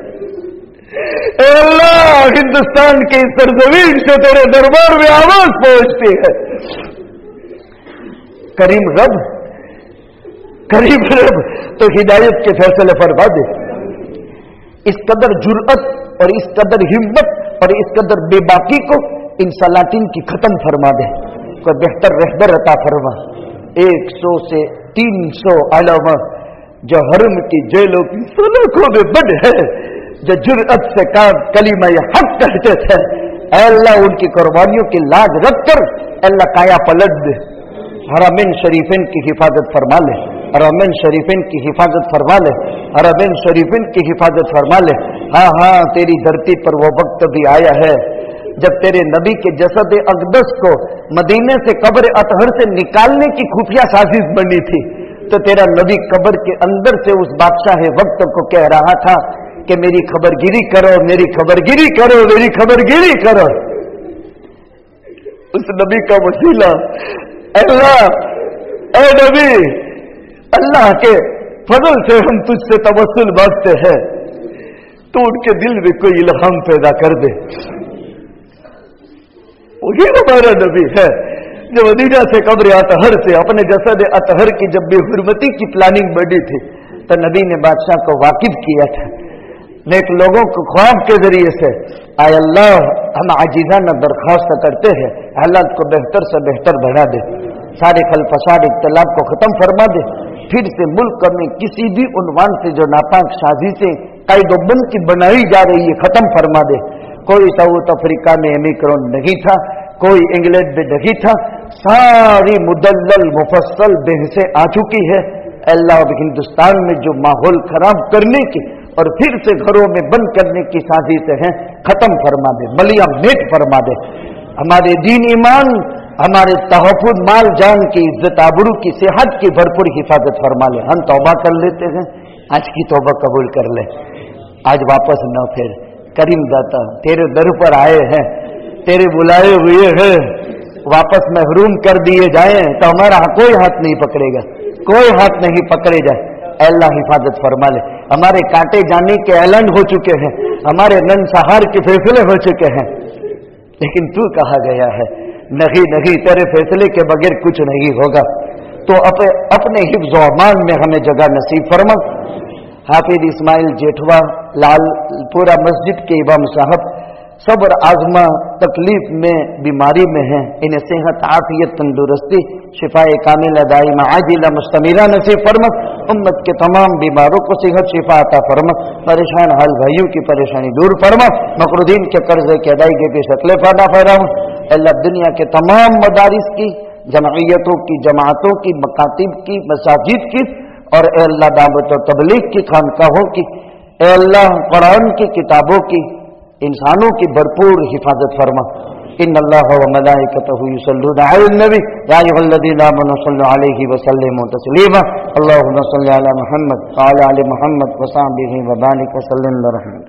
अल्लाह हिंदुस्तान की सरजमीन से तेरे दरबार में आवाज पहुंचती है। करीम रब, करीम रब, तो हिदायत के फैसले फरमा दे। इस कदर जुर्अत और इस कदर हिम्मत और इस कदर बेबाकी को इन सलातीन की खत्म फरमा दे। कोई बेहतर रहबर अता फरमा। 100 से 300 आलमा जो हरम की जेलों की सलाखों में बंद है, जो जुर्अत से कलीमा हक कहते थे, अल्लाह उनकी कुर्बानियों की लाज रख कर अल्लाह काया पलट दे। हरमैन शरीफैन की हिफाजत फरमा ले, हरमैन शरीफैन की हिफाजत फरमा ले, हरमैन शरीफैन की हिफाजत फरमा ले। हाँ हाँ, तेरी धरती पर वो वक्त भी आया है जब तेरे नबी के जसद अक़दस को मदीने से कब्र अतहर से निकालने की खुफिया साजिश बनी थी, तो तेरा नबी कब्र के अंदर से उस बादशाह वक्त को कह रहा था कि मेरी खबरगिरी करो, मेरी खबरगिरी करो, मेरी खबरगिरी करो। उस नबी का वसीला अल्लाह, ए नबी, अल्लाह के फजल से हम तुझसे तवस्सुल मांगते हैं, तो उनके दिल में कोई इल्हाम पैदा कर दे। वही हमारा नबी है जो मदीना से कब्र अतहर से अपने जसद अतहर की जब बेहुरमती की प्लानिंग बढ़ी थी तो नबी ने बादशाह को वाकिफ किया था। नेक लोगों को ख्वाब के जरिए से, आय अल्लाह हम आजीज़ाना दरख्वास्त करते हैं, हालात को बेहतर से बेहतर बढ़ा दे, सारे खल फसाद इख्तलाफ को खत्म फरमा दे, फिर से मुल्क में किसी भी उन्वान से जो नापाक साजिशें कायदोबंद की बनाई जा रही है खत्म फरमा दे। कोई साउथ अफ्रीका में एमिक्रॉन नहीं था, कोई इंग्लैंड में नहीं था, सारी मुदल्लल मुफस्सल बहसें आ चुकी है। अल्लाह अब हिंदुस्तान में जो माहौल खराब करने की और फिर से घरों में बंद करने की साजिशें हैं खत्म फरमा दे, मलिया मेट फरमा दे। हमारे दीन ईमान, हमारे तहफ़्फ़ुज़ माल जान की, इज्जत आबरू की, सेहत की भरपूर हिफाजत फरमा ले। हम तौबा कर लेते हैं, आज की तौबा कबूल कर ले, आज वापस न फिर। करीम दाता तेरे दर पर आए हैं, तेरे बुलाए हुए हैं, वापस महरूम कर दिए जाएं तो हमारा कोई हाथ नहीं पकड़ेगा, कोई हाथ नहीं पकड़े जाए। अल्लाह हिफाजत फरमा ले। हमारे काटे जाने के ऐलान हो चुके हैं, हमारे ननसहार के फैसले हो चुके हैं, लेकिन तू कहा गया है नहीं नहीं, तेरे फैसले के बगैर कुछ नहीं होगा। तो अपने हिफ्ज़ व अमान में हमें जगह नसीब फरमा। हाफिज इस्माइल जेठवा लाल पूरा मस्जिद के इमाम साहब सब्र आजमा तकलीफ में बीमारी में हैं, इन्हें सेहत आफियत तंदुरुस्ती शिफाए कामिला दाइमा आजिला मुस्तमिला नसीब फरमा। उम्मत के तमाम बीमारों को सेहत शिफा अता फरमा। परेशान हाल भाइयों की परेशानी दूर फरमा। मकरूदीन के कर्जे की अदायगी पे शक्ल फायदा फरमा। अल्लाह दुनिया के तमाम मदारिस की, जमइयतों की, जमातों की, मकातिब की, मसाजिद की और अल्लाह दावत और तबलीग की खानकाहों की, अल्लाह कुरान की किताबों की, इंसानों की भरपूर हिफाजत फरमा। इन्नल्लाह व मलाइकतहु युसल्लूना अलन नबी या अय्युहल्लज़ीना आमनू सल्लु अलैहि व सल्लिमू तस्लीमा। अल्लाहुम्मा सल्लि अला मुहम्मद व अला आलि मुहम्मद व सहबिही व बारिक व सल्लिम व रहम।